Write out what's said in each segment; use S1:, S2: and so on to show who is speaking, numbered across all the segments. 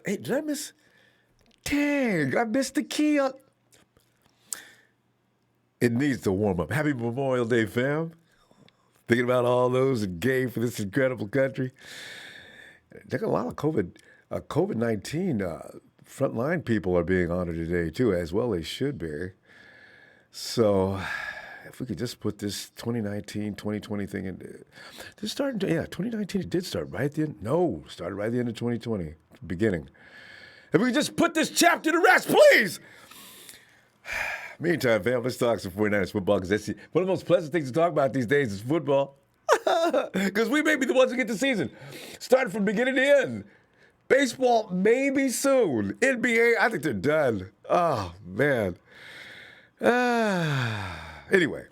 S1: Hey, did I miss? Dang, I missed the key on. It needs to warm up. Happy Memorial Day, fam. Thinking about all those in game for this incredible country. There's a lot of COVID-19 frontline people are being honored today, too, as well they should be. So if we could just put this 2019, 2020 thing in. This starting to, 2019, it did start right at the end. No, started right at the end of 2020, beginning. If we could just put this chapter to rest, please. Meantime, fam, let's talk some 49ers football, because that's one of the most pleasant things to talk about these days is football. Because we may be the ones who get the season. Starting from beginning to end. Baseball, maybe soon. NBA, I think they're done. Oh, man. Anyway.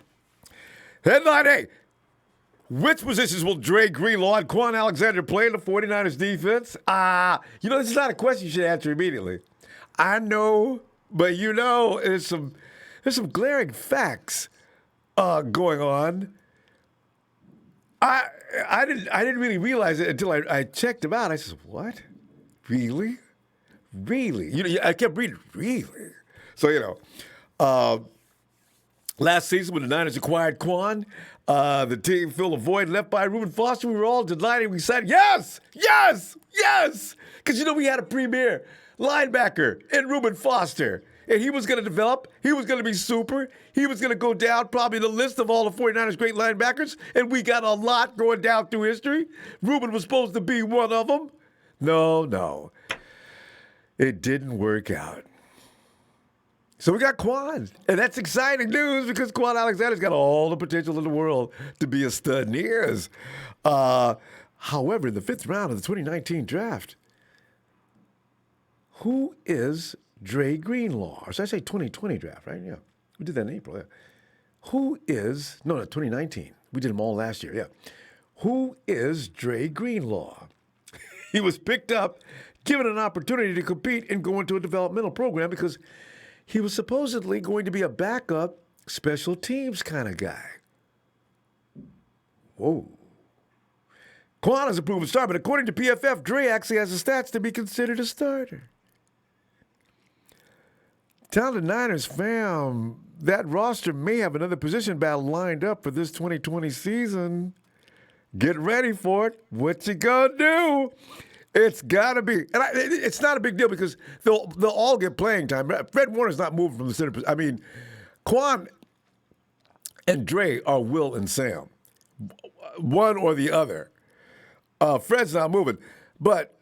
S1: Headline A. Which positions will Dre Greenlaw and Kwon Alexander play in the 49ers defense? This is not a question you should answer immediately. I know, but there's some glaring facts going on. I didn't really realize it until I checked them out. I said, what? Really? Really? I kept reading, really? So, last season when the Niners acquired Quan, the team filled a void left by Reuben Foster. We were all delighted. We said, yes! Because, we had a premier linebacker in Reuben Foster. And he was going to develop. He was going to be super. He was going to go down probably the list of all the 49ers great linebackers. And we got a lot going down through history. Reuben was supposed to be one of them. No. It didn't work out. So we got Quan. And that's exciting news because Kwon Alexander's got all the potential in the world to be a stud. And he is. However, in the 5th round of the 2019 draft, who is Dre Greenlaw? Or should I say 2020 draft, right? Yeah. We did that in April, yeah. 2019. We did them all last year, yeah. Who is Dre Greenlaw? He was picked up, given an opportunity to compete and go into a developmental program because he was supposedly going to be a backup special teams kind of guy. Whoa. Quan is a proven star, but according to PFF, Dre actually has the stats to be considered a starter. Tell the Niners, fam, that roster may have another position battle lined up for this 2020 season. Get ready for it. What you gonna do? It's got to be. And it's not a big deal because they'll all get playing time. Fred Warner's not moving from the center. I mean, Quan and Dre are Will and Sam. One or the other. Fred's not moving. But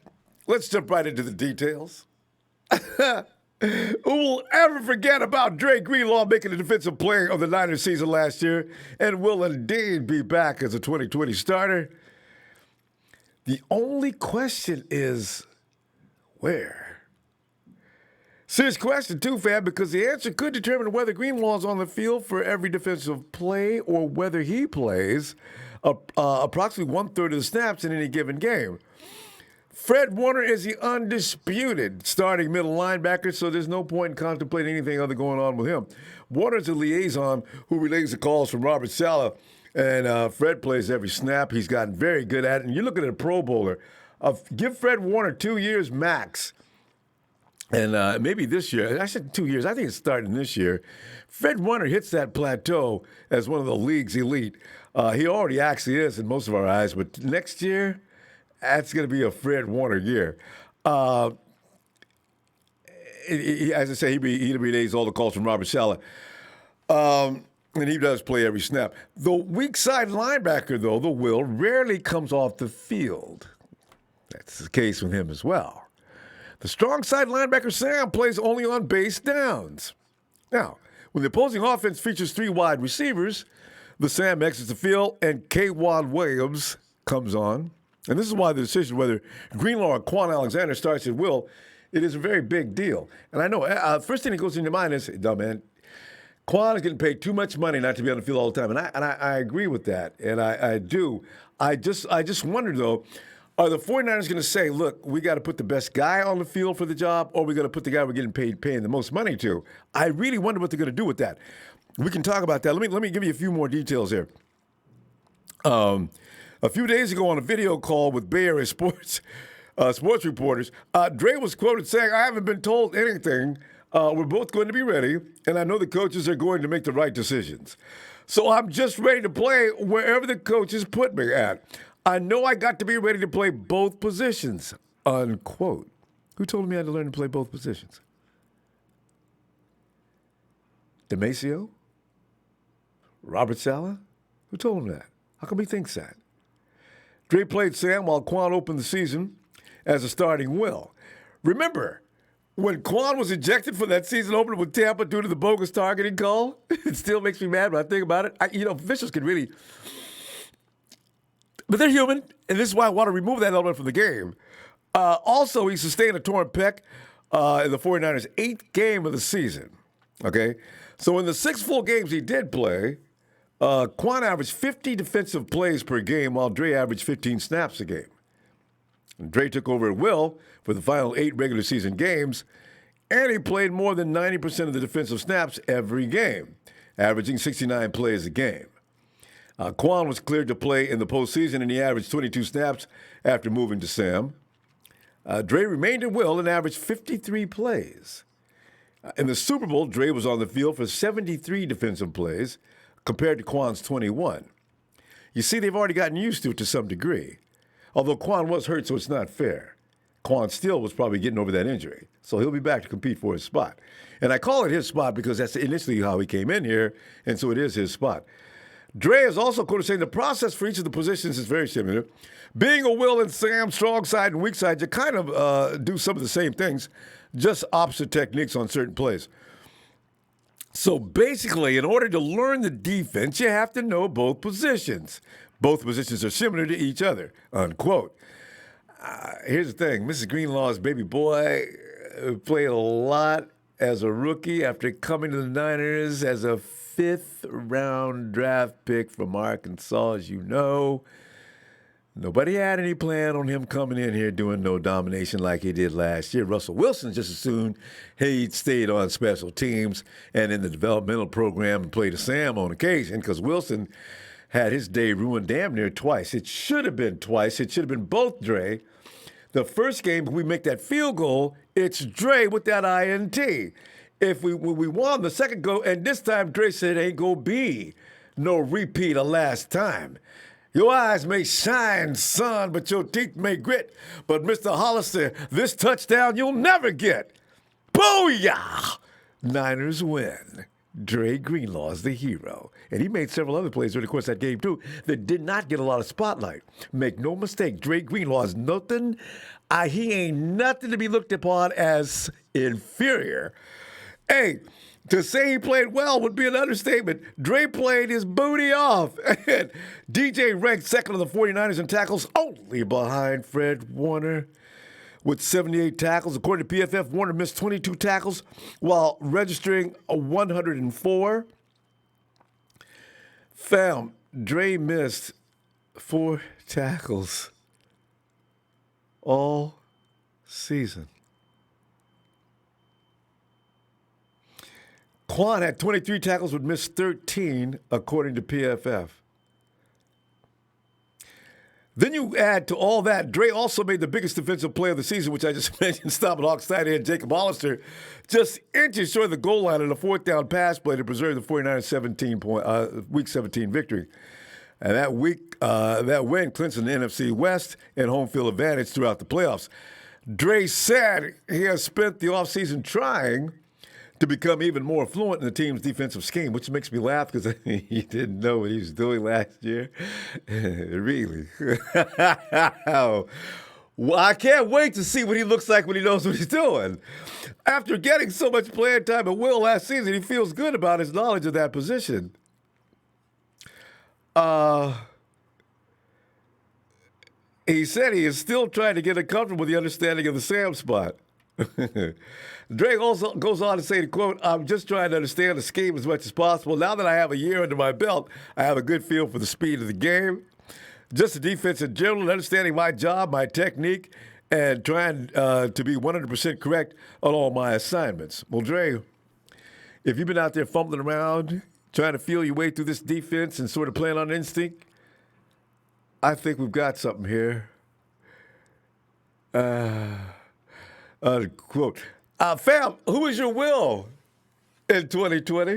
S1: let's jump right into the details. Who will ever forget about Dre Greenlaw making the defensive player of the Niners season last year and will indeed be back as a 2020 starter? The only question is, where? Serious question, too, fam, because the answer could determine whether Greenlaw's on the field for every defensive play or whether he plays approximately 1/3 of the snaps in any given game. Fred Warner is the undisputed starting middle linebacker, so there's no point in contemplating anything other going on with him. Warner's a liaison who relays the calls from Robert Saleh, and Fred plays every snap. He's gotten very good at it. And you're looking at a Pro Bowler. Give Fred Warner 2 years max, and maybe this year. I said 2 years. I think it's starting this year. Fred Warner hits that plateau as one of the league's elite. He already actually is in most of our eyes, but next year, that's going to be a Fred Warner year. As I say, he relays all the calls from Robert Saleh. And he does play every snap. The weak side linebacker, though, the Will, rarely comes off the field. That's the case with him as well. The strong side linebacker, Sam, plays only on base downs. Now, when the opposing offense features 3 wide receivers, the Sam exits the field and K'Wan Williams comes on. And this is why the decision whether Greenlaw or Kwon Alexander starts at will, it is a very big deal. And I know, first thing that goes in your mind is, no, man, Quan is getting paid too much money not to be on the field all the time. And I agree with that. And I do. I just wonder, though, Are the 49ers going to say, look, we got to put the best guy on the field for the job, or we got to put the guy we're getting paying the most money to? I really wonder what they're going to do with that. We can talk about that. Let me give you a few more details here. A few days ago on a video call with Bay Area sports reporters, Dre was quoted saying, I haven't been told anything. We're both going to be ready, and I know the coaches are going to make the right decisions. So I'm just ready to play wherever the coaches put me at. I know I got to be ready to play both positions, unquote. Who told me I had to learn to play both positions? DeMacio? Robert Saleh? Who told him that? How come he thinks that? Dre played Sam while Quan opened the season as a starting will. Remember, when Quan was ejected for that season opener with Tampa due to the bogus targeting call, it still makes me mad when I think about it. Officials can really... But they're human, and this is why I want to remove that element from the game. Also, he sustained a torn pec in the 49ers' 8th game of the season. Okay? So in the 6 full games he did play, Quan averaged 50 defensive plays per game, while Dre averaged 15 snaps a game. And Dre took over at will for the final 8 regular season games, and he played more than 90% of the defensive snaps every game, averaging 69 plays a game. Quan was cleared to play in the postseason, and he averaged 22 snaps after moving to Sam. Dre remained at will and averaged 53 plays. In the Super Bowl, Dre was on the field for 73 defensive plays compared to Quan's 21. You see, they've already gotten used to it to some degree. Although Quan was hurt, so it's not fair. Quan still was probably getting over that injury, so he'll be back to compete for his spot. And I call it his spot because that's initially how he came in here, and so it is his spot. Dre is also quoted saying the process for each of the positions is very similar. Being a Will and Sam, strong side and weak side, you kind of do some of the same things, just opposite techniques on certain plays. So basically, in order to learn the defense, you have to know both positions. Both positions are similar to each other, unquote. Here's the thing. Mrs. Greenlaw's baby boy played a lot as a rookie after coming to the Niners as a 5th-round draft pick from Arkansas, as you know. Nobody had any plan on him coming in here doing no domination like he did last year. Russell Wilson just assumed he'd stayed on special teams and in the developmental program and played a Sam on occasion because Wilson had his day ruined damn near twice. It should have been twice. It should have been both Dre. The first game, we make that field goal, it's Dre with that INT. If we won the second go, and this time Dre said ain't gonna be no repeat of last time. Your eyes may shine, son, but your teeth may grit. But Mr. Hollister, this touchdown you'll never get. Booyah! Niners win. Dre Greenlaw is the hero. And he made several other plays during the course of that game, too, that did not get a lot of spotlight. Make no mistake, Dre Greenlaw is nothing. He ain't nothing to be looked upon as inferior. Hey, to say he played well would be an understatement. Dre played his booty off. And DJ ranked second on the 49ers in tackles, only behind Fred Warner with 78 tackles. According to PFF, Warner missed 22 tackles while registering a 104. Fam, Dre missed 4 tackles all season. Quan had 23 tackles but missed 13, according to PFF. Then you add to all that, Dre also made the biggest defensive play of the season, which I just mentioned, stopping Hawks tight end Jacob Hollister just inches short of the goal line in a 4th down pass play to preserve the 49ers' Week 17 victory. And that win clinches the NFC West and home field advantage throughout the playoffs. Dre said he has spent the offseason trying to become even more fluent in the team's defensive scheme, which makes me laugh because he didn't know what he was doing last year. Really. Well, I can't wait to see what he looks like when he knows what he's doing. After getting so much playing time at will last season, he feels good about his knowledge of that position. He said he is still trying to get comfortable with the understanding of the Sam spot. Dre also goes on to say, quote, I'm just trying to understand the scheme as much as possible. Now that I have a year under my belt, I have a good feel for the speed of the game. just the defense in general, understanding my job, my technique, and trying to be 100% correct on all my assignments. Well, Dre, if you've been out there fumbling around, trying to feel your way through this defense and sort of playing on instinct, I think we've got something here. Quote, fam, who is your will in 2020?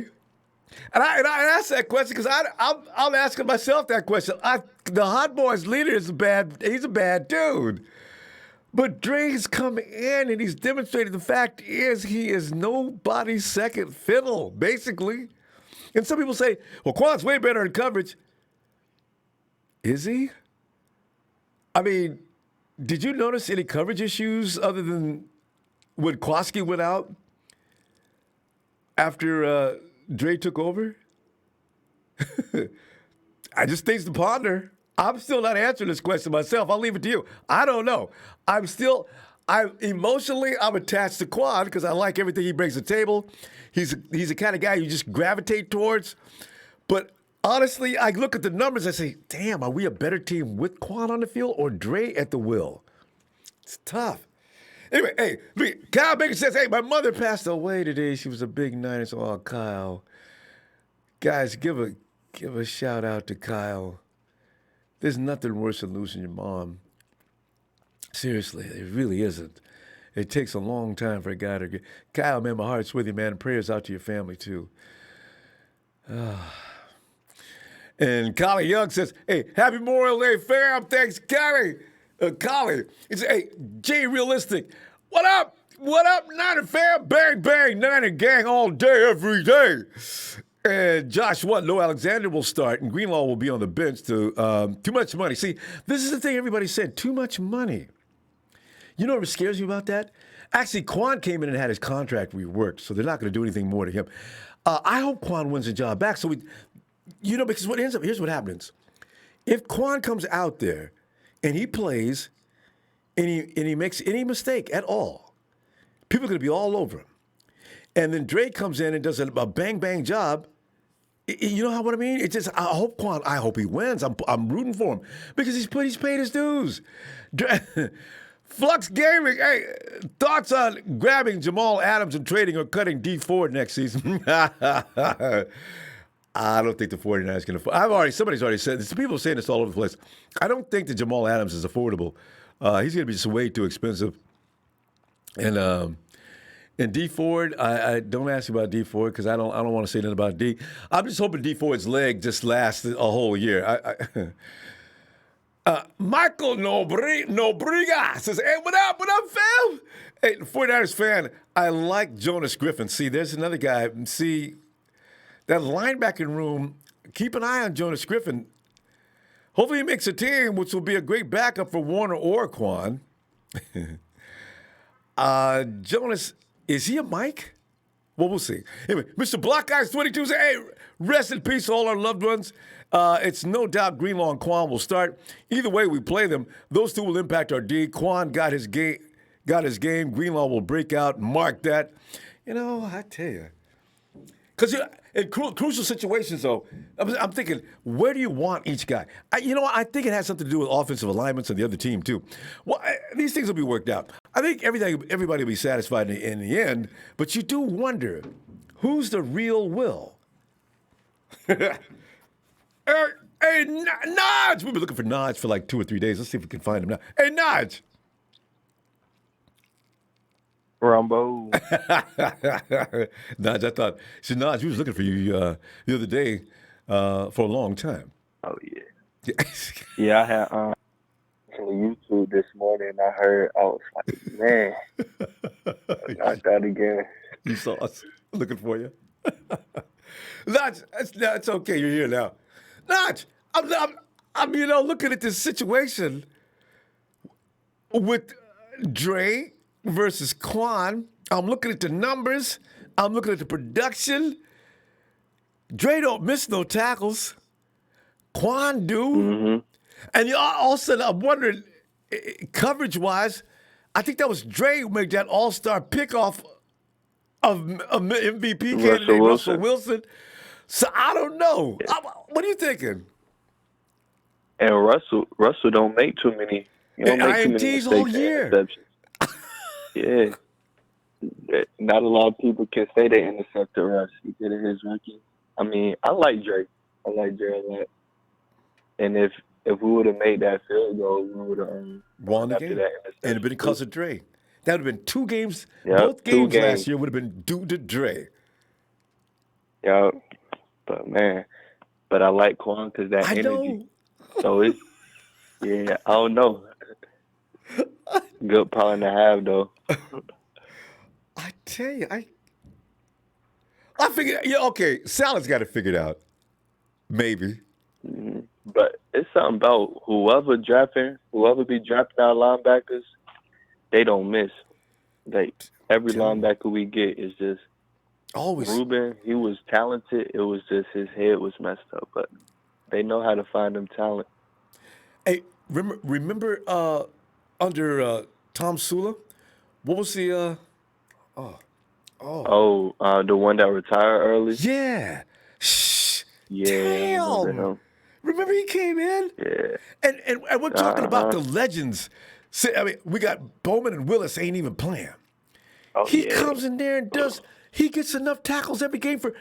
S1: And I asked that question because I'm asking myself that question. The Hot Boys leader is he's a bad dude. But Dre's come in and he's demonstrated the fact is he is nobody's second fiddle, basically. And some people say, well, Quan's way better in coverage. Is he? I mean, did you notice any coverage issues other than when Kwaski went out after Dre took over? I just things to ponder. I'm still not answering this question myself. I'll leave it to you. I don't know. I'm attached to Quan because I like everything he brings to the table. He's the kind of guy you just gravitate towards. But honestly, I look at the numbers and say, damn, are we a better team with Quan on the field or Dre at the wheel? It's tough. Anyway, hey, Kyle Baker says, hey, my mother passed away today. She was a big Niners. Oh, Kyle. Guys, give a shout out to Kyle. There's nothing worse than losing your mom. Seriously, it really isn't. It takes a long time for a guy to get. Kyle, man, my heart's with you, man. Prayers out to your family, too. And Collie Young says, hey, happy Memorial Day, fam. Thanks, Collie. Collie. He said, hey, Jay Realistic. What up? What up, Niner fam? Bang, bang, Niner gang all day, every day. And Josh Kwon Alexander will start, and Greenlaw will be on the bench to too much money. See, this is the thing everybody said, too much money. You know what scares me about that? Actually, Quan came in and had his contract reworked, so they're not going to do anything more to him. I hope Quan wins the job back. So because what ends up, here's what happens. If Quan comes out there and he plays and he makes any mistake at all, people are going to be all over him. And then Dre comes in and does a bang job. You know what I mean? It's just I hope he wins. I'm rooting for him because he's paid his dues. Flux Gaming, hey, thoughts on grabbing Jamal Adams and trading or cutting D Ford next season? I don't think the 49ers can afford. Somebody's already said this. People are saying this all over the place. I don't think that Jamal Adams is affordable. He's going to be just way too expensive. And D Ford, I don't ask you about D Ford because I don't want to say nothing about D. I'm just hoping D Ford's leg just lasts a whole year. Michael Nobriga says, hey, what up, fam? Hey, 49ers fan, I like Jonas Griffin. See, there's another guy. See, that linebacking room, keep an eye on Jonas Griffin. Hopefully he makes a team, which will be a great backup for Warner or Quan. Jonas, is he a Mike? Well, we'll see. Anyway, Mr. Block Eyes 22 says, hey, rest in peace to all our loved ones. It's no doubt Greenlaw and Quan will start. Either way we play them, those two will impact our D. Quan got his game. Greenlaw will break out. Mark that. You know, I tell you. Because in crucial situations, though, I'm thinking, where do you want each guy? I think it has something to do with offensive alignments of the other team, too. Well, these things will be worked out. I think everybody will be satisfied in the end, but you do wonder, who's the real Will? Hey, Nodge! We've been looking for Nodge for like 2 or 3 days. Let's see if we can find him now. Hey, Nodge!
S2: Ronbo.
S1: Nodge, I thought, Nodge, we was looking for you the other day for a long time.
S2: Oh, yeah. Yeah, I had on YouTube this morning. I was like, man, I got again.
S1: You saw us looking for you? Nodge, it's okay. You're here now. Nodge, I'm looking at this situation with Dre versus Quan. I'm looking at the numbers. I'm looking at the production. Dre don't miss no tackles. Quan do. Mm-hmm. And all of a sudden, I'm wondering, coverage-wise, I think that was Dre who made that all-star pick-off of MVP candidate Russell Wilson. So I don't know. What are you thinking?
S2: And Russell don't make too many. He don't make too many
S1: INTs
S2: mistakes
S1: all
S2: and
S1: year.
S2: interceptions. Yeah. Not a lot of people can say they intercepted Russ. He did it his rookie. I mean, I like Drake. I like Drake a lot. And if we would have made that field goal, we would have
S1: Won the
S2: after
S1: game.
S2: that
S1: And
S2: interception.
S1: it'd been because of Dre. That would have been 2 games.
S2: Yep,
S1: Both
S2: 2
S1: games last year would have been due to Dre.
S2: Yeah, but man, I like Quan because that
S1: I
S2: energy.
S1: know.
S2: So I don't know. Good problem to have though.
S1: I tell you, I figured. Yeah, okay. Salah's got it figured out. Maybe.
S2: But it's something about whoever be drafting our linebackers, they don't miss. Like every linebacker we get is just
S1: always.
S2: Reuben, he was talented. It was just his head was messed up. But they know how to find them talent.
S1: Hey, remember under Tom Sula, what was the
S2: the one that retired early?
S1: Yeah. Shh.
S2: Yeah.
S1: Damn. Remember he came in?
S2: Yeah.
S1: And we're talking about the legends. I mean, we got Bowman and Willis ain't even playing. He comes in there and he gets enough tackles every game for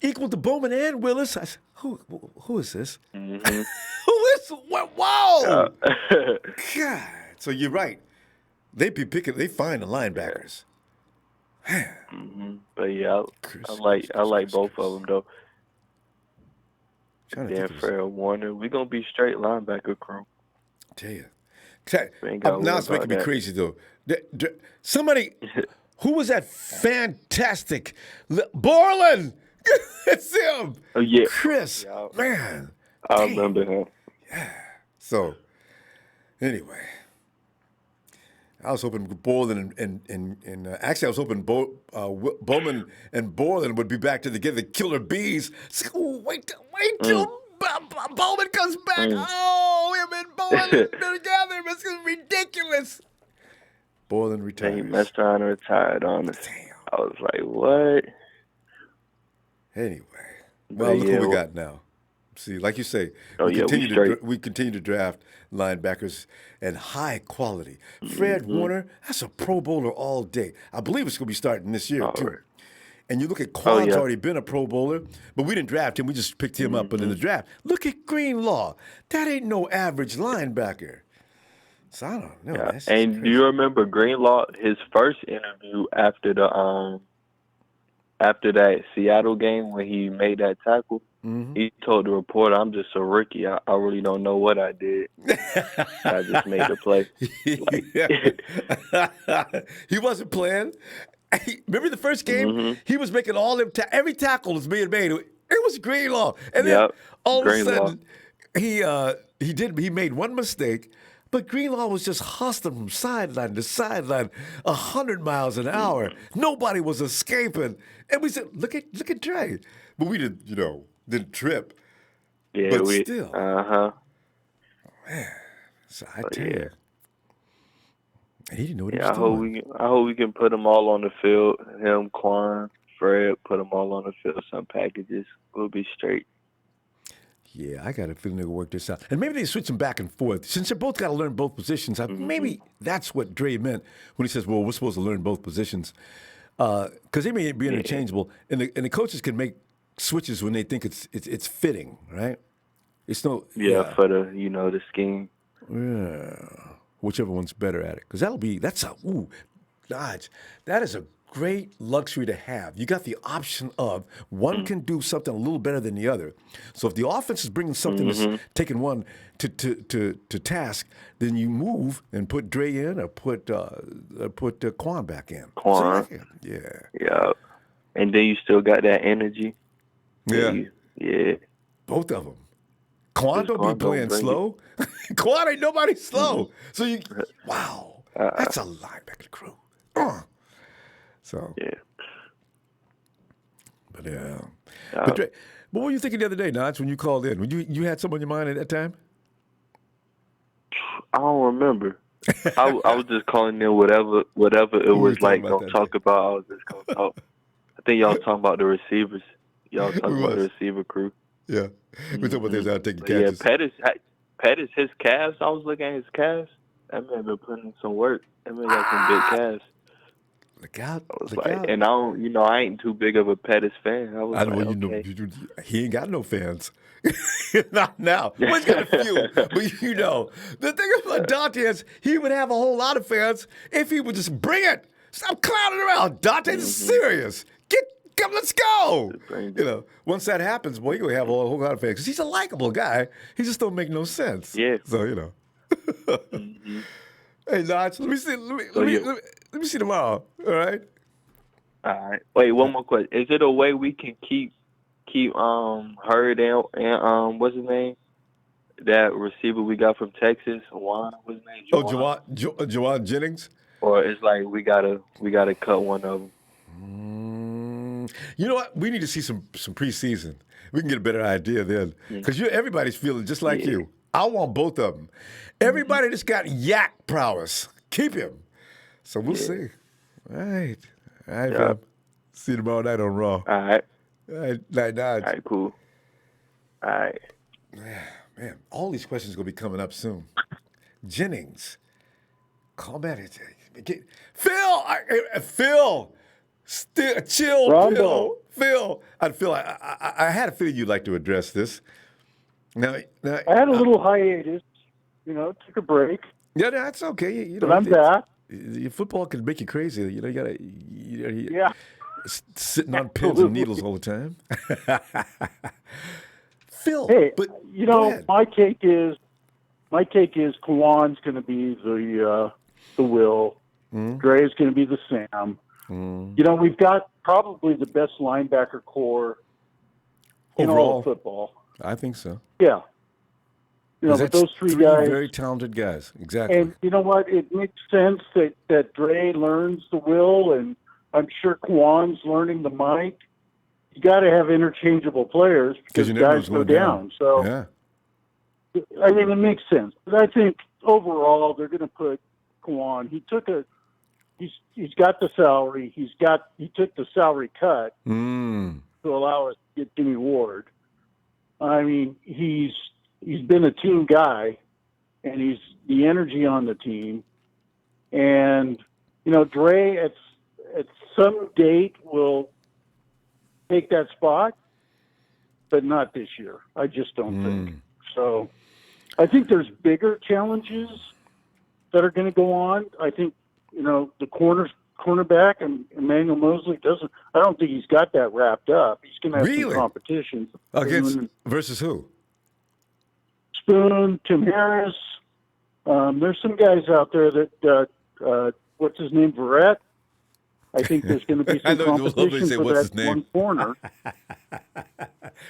S1: equal to Bowman and Willis. I said, who is this?
S2: Mm-hmm.
S1: Who is what? Whoa! God. So you're right. They find the linebackers.
S2: But yeah, I like both of them though. Dan Fred Warner, we gonna be straight linebacker crew.
S1: I tell you. Now it's making me crazy though. Somebody, who was that fantastic Borland? It's him.
S2: Oh yeah,
S1: Chris. Yeah. Man,
S2: I remember him.
S1: Yeah. So, anyway. I was hoping Borland and actually I was hoping Bowman and Borland would be back together, the killer bees. So, wait till Bowman comes back. Oh, him and Borland together. It's gonna be ridiculous. Borland retires.
S2: He messed around and retired on us. Damn. I was like, what?
S1: Anyway, well, look what we got now. See, like you say, we continue to draft linebackers and high quality. Fred Warner, that's a Pro Bowler all day. I believe it's going to be starting this year, too. Right. And you look at Quan's already been a Pro Bowler, but we didn't draft him. We just picked him up in the draft. Look at Greenlaw. That ain't no average linebacker. So I don't know.
S2: Yeah. And do you remember Greenlaw, his first interview after that Seattle game when he made that tackle? He told the reporter, "I'm just a rookie. I really don't know what I did. I just made the play."
S1: He wasn't playing. Remember the first game? He was making all them every tackle was being made. It was Greenlaw, and then all of a sudden he made one mistake. But Greenlaw was just hustling from sideline to sideline, 100 miles an hour. Nobody was escaping, and we said, "Look at Dre," but we didn't trip.
S2: Yeah,
S1: but still.
S2: Man,
S1: so I tell you, he didn't know what he
S2: was
S1: doing.
S2: I hope we can put them all on the field. Him, Quan, Fred, put them all on the field. Some packages, we'll be straight.
S1: Yeah, I got a feeling they'll work this out. And maybe they switch them back and forth. Since they both got to learn both positions, maybe that's what Dre meant when he says, well, we're supposed to learn both positions. Because they may be interchangeable. And the coaches can make switches when they think it's fitting, right? It's no...
S2: Yeah, for the scheme.
S1: Yeah. Whichever one's better at it. Because Dodge, that is a great luxury to have. You got the option of one can do something a little better than the other. So if the offense is bringing something that's taking one to task, then you move and put Dre in or put Quan back in.
S2: Quan.
S1: So
S2: yeah. And then you still got that energy.
S1: Yeah.
S2: Yeah.
S1: Both of them. Quan don't be playing slow. Quan ain't nobody slow. So that's a linebacker crew. So
S2: yeah.
S1: But but Dre, what were you thinking the other day, Notch, when you called in? When you had something on your mind at that time?
S2: I don't remember. I was just calling in whatever it was like. Don't talk about. I was just gonna talk. I think y'all talking about the receivers. Y'all talking about the receiver crew.
S1: Yeah, we talking about this out taking catches.
S2: Yeah, Pettis, his calves. I was looking at his calves. That man been putting in some work. That man got some big calves.
S1: Look out!
S2: I was
S1: Look
S2: like,
S1: out!
S2: and I don't, I ain't too big of a Pettis fan. I was
S1: I know
S2: like,
S1: you know
S2: okay.
S1: he ain't got no fans. Not now. Well, he's got a few, but the thing about Dante is he would have a whole lot of fans if he would just bring it. Stop clowning around, Dante. This is serious. Come, let's go. Once that happens, boy, you're gonna have a whole lot of fans because he's a likable guy. He just don't make no sense.
S2: Yeah.
S1: So Hey, Notch, let me see. Let me see tomorrow. All right.
S2: All right. Wait, one more question. Is it a way we can keep Hurd and what's his name? That receiver we got from Texas, Juan, what's his name?
S1: Juwan? Juwan Jennings.
S2: Or it's like we gotta cut one of them.
S1: You know what? We need to see some preseason. We can get a better idea then, because everybody's feeling just like you. I want both of them. Everybody that's got yak prowess, keep him. So we'll see. All right, fam. See you tomorrow night on Raw.
S2: All right.
S1: All right, night.
S2: All right, cool. All right.
S1: Man, all these questions are gonna be coming up soon. Jennings, call back. Phil, still chill,
S3: Ronbo.
S1: Phil. I had a feeling you'd like to address this. Now
S3: I had a little hiatus, took a break.
S1: Yeah, that's okay.
S3: But I'm back.
S1: Your football can make you crazy. You gotta.
S3: Yeah.
S1: Sitting on pins and needles all the time. Phil,
S3: Hey,
S1: but
S3: my take is Quan's going to be the Will. Dre's going to be the Sam. We've got probably the best linebacker core in all of football.
S1: I think so.
S3: Yeah. With those three guys,
S1: very talented guys. Exactly.
S3: And you know what? It makes sense that Dre learns the Will, and I'm sure Quan's learning the Mike. You got to have interchangeable players because guys go down. So, I mean, it makes sense. But I think overall they're going to put Quan. He's got the salary. He took the salary cut to allow us to get Jimmy Ward. I mean, he's been a team guy, and he's the energy on the team. And Dre at some date will take that spot, but not this year. I just don't think. So I think there's bigger challenges that are going to go on. I think, the cornerback and Emmanuel Mosley I don't think he's got that wrapped up. He's going to have some competition.
S1: Versus who?
S3: Spoon, Tim Harris. There's some guys out there that, what's his name, Verrett? I think there's going to be some competition for that one corner.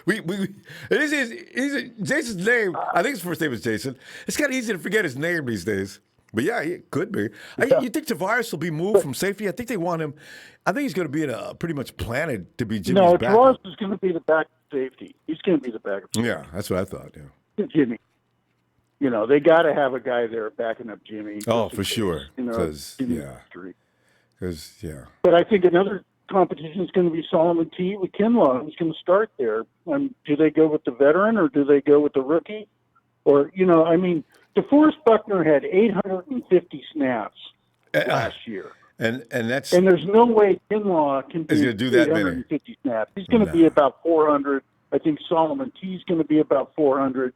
S1: Jason's name. I think his first name is Jason. It's kind of easy to forget his name these days. But yeah, he could be. You think Tavares will be moved from safety? I think they want him. I think he's going to be pretty much planted to be Jimmy's backup.
S3: No, Tavares is going to be the backup safety. He's going to be the backup safety.
S1: Yeah, that's what I thought. Yeah,
S3: Jimmy. They got to have a guy there backing up Jimmy.
S1: Oh, for sure. Because
S3: But I think another competition is going to be Solomon T. with Kinlaw. Who's going to start there? Do they go with the veteran or do they go with the rookie? Or DeForest Buckner had 850 snaps last year,
S1: and
S3: there's no way Kinlaw can
S1: do that
S3: 850 snaps. He's going to be about 400. I think Solomon T's going to be about 400.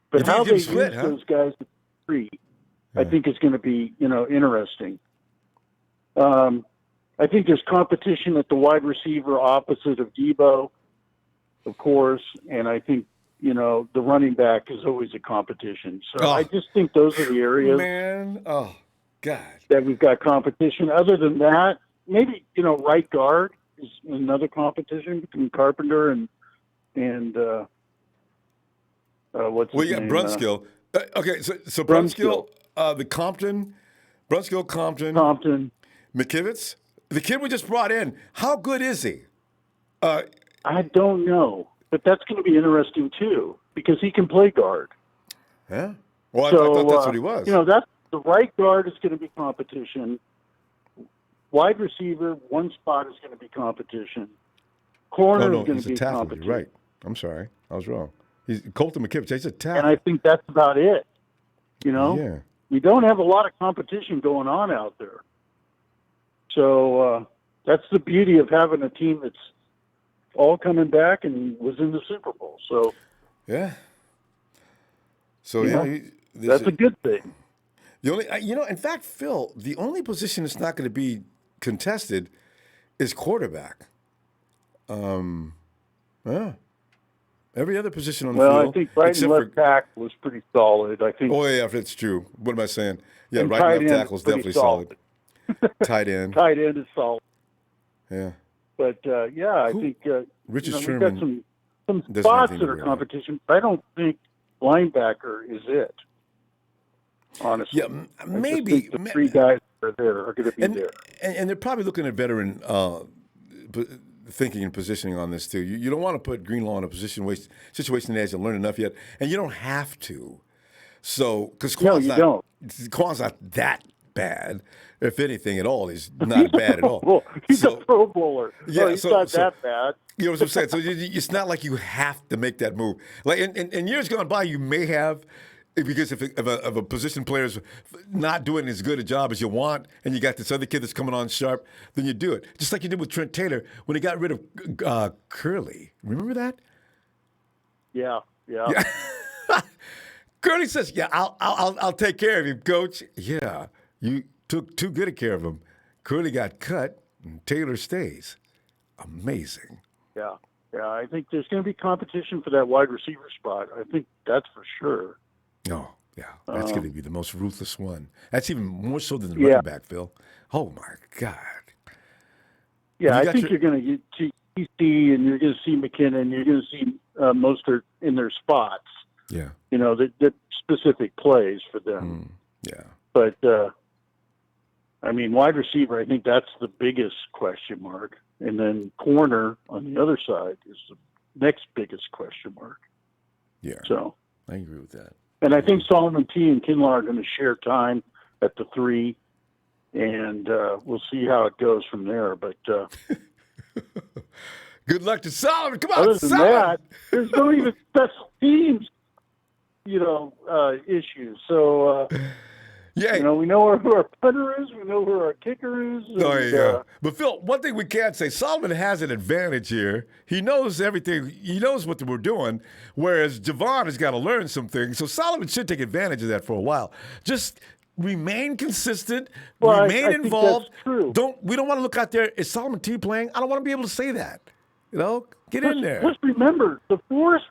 S3: But how they use those guys at three, I think is going to be interesting. I think there's competition at the wide receiver opposite of Debo, of course, and I think the running back is always a competition. So I just think those are the areas, that we've got competition. Other than that, maybe right guard is another competition between Carpenter and what's his name?
S1: You got Brunskill. Okay, so Brunskill, the Compton, McKivitz, the kid we just brought in. How good is he?
S3: I don't know, but that's going to be interesting too because he can play guard.
S1: Yeah. Well, I thought that's what he was.
S3: That's the right guard is going to be competition. Wide receiver, one spot is going to be competition. Corner is going to be competition.
S1: You're right. I'm sorry, I was wrong. He's Colton McKivitz. He's a tackle.
S3: And I think that's about it.
S1: Yeah.
S3: We don't have a lot of competition going on out there. So that's the beauty of having a team that's all coming back and was in the Super Bowl. So
S1: yeah. So
S3: that's a good thing.
S1: The only, in fact, Phil, the only position that's not going to be contested is quarterback. Every other position on the field.
S3: Well, I think right and left tackle was pretty solid. I think.
S1: Oh yeah, that's true. What am I saying? Yeah, right and left tackle is definitely solid. Tight end.
S3: Tight end is solid.
S1: Yeah.
S3: But I think
S1: Richard
S3: we've
S1: Sherman.
S3: got some spots that are competition. I don't think linebacker is it. Honestly,
S1: yeah, maybe
S3: the three guys that are there are going to be there,
S1: and they're probably looking at veteran thinking and positioning on this too. You don't want to put Greenlaw in a situation that hasn't learned enough yet, and you don't have to. So, because Quan's not that bad. If anything at all, he's not bad at all.
S3: He's a Pro Bowler.
S1: Yeah,
S3: he's not that bad.
S1: You know what I'm saying? So it's not like you have to make that move. Like in years gone by, you may have. Because if a position player's not doing as good a job as you want, and you got this other kid that's coming on sharp, then you do it. Just like you did with Trent Taylor when he got rid of Curley. Remember that?
S3: Yeah.
S1: Curley says, "Yeah, I'll take care of him, Coach." Yeah, you took too good a care of him. Curley got cut, and Taylor stays. Amazing.
S3: Yeah. I think there's going to be competition for that wide receiver spot. I think that's for sure.
S1: Oh, yeah. That's going to be the most ruthless one. That's even more so than the running back, Phil. Oh, my God.
S3: Yeah, I think you're going to see TC and you're going to see McKinnon. You're going to see Mostert in their spots.
S1: Yeah.
S3: The specific plays for them.
S1: Yeah.
S3: But, wide receiver, I think that's the biggest question mark. And then corner on the other side is the next biggest question mark.
S1: Yeah.
S3: So
S1: I agree with that.
S3: And I think Solomon T. and Greenlaw are going to share time at the 3, and we'll see how it goes from there. But
S1: good luck to Solomon. Come on,
S3: other than
S1: Solomon.
S3: that, there's no even special teams, issues. So we know who our punter is. We know who our kicker is. And,
S1: But Phil, one thing we can say, Solomon has an advantage here. He knows everything. He knows what we're doing, whereas Javon has got to learn some things. So Solomon should take advantage of that for a while. Just remain consistent, remain involved.
S3: Think that's true.
S1: We don't want to look out there. Is Solomon T playing? I don't want to be able to say that. Get in there.
S3: Let's remember, DeForest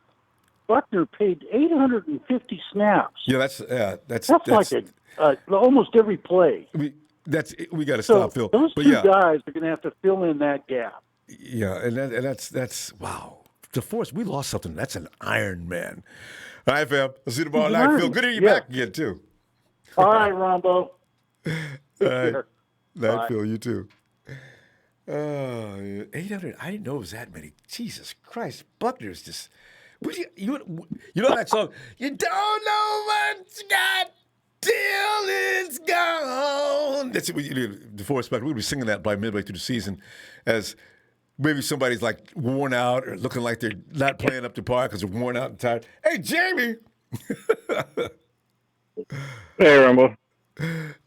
S3: Buckner paid 850 snaps.
S1: Yeah, that's
S3: like almost every play.
S1: We got to stop, Phil.
S3: Those two guys are going to have to fill in that gap.
S1: Yeah, and that's wow. DeForest, we lost something. That's an Iron Man. All right, fam. I'll see you tomorrow night. Phil, good to hear you back again, too.
S3: All right, Ronbo.
S1: All right. Night, Phil. You too. 800. I didn't know it was that many. Jesus Christ. Buckner's just. You know that song? You don't know what you got till it's gone. That's it. DeForest Buckner. We'll be singing that by midway through the season as maybe somebody's like worn out or looking like they're not playing up to par because they're worn out and tired. Hey, Jamie.
S4: Hey, Ronbo.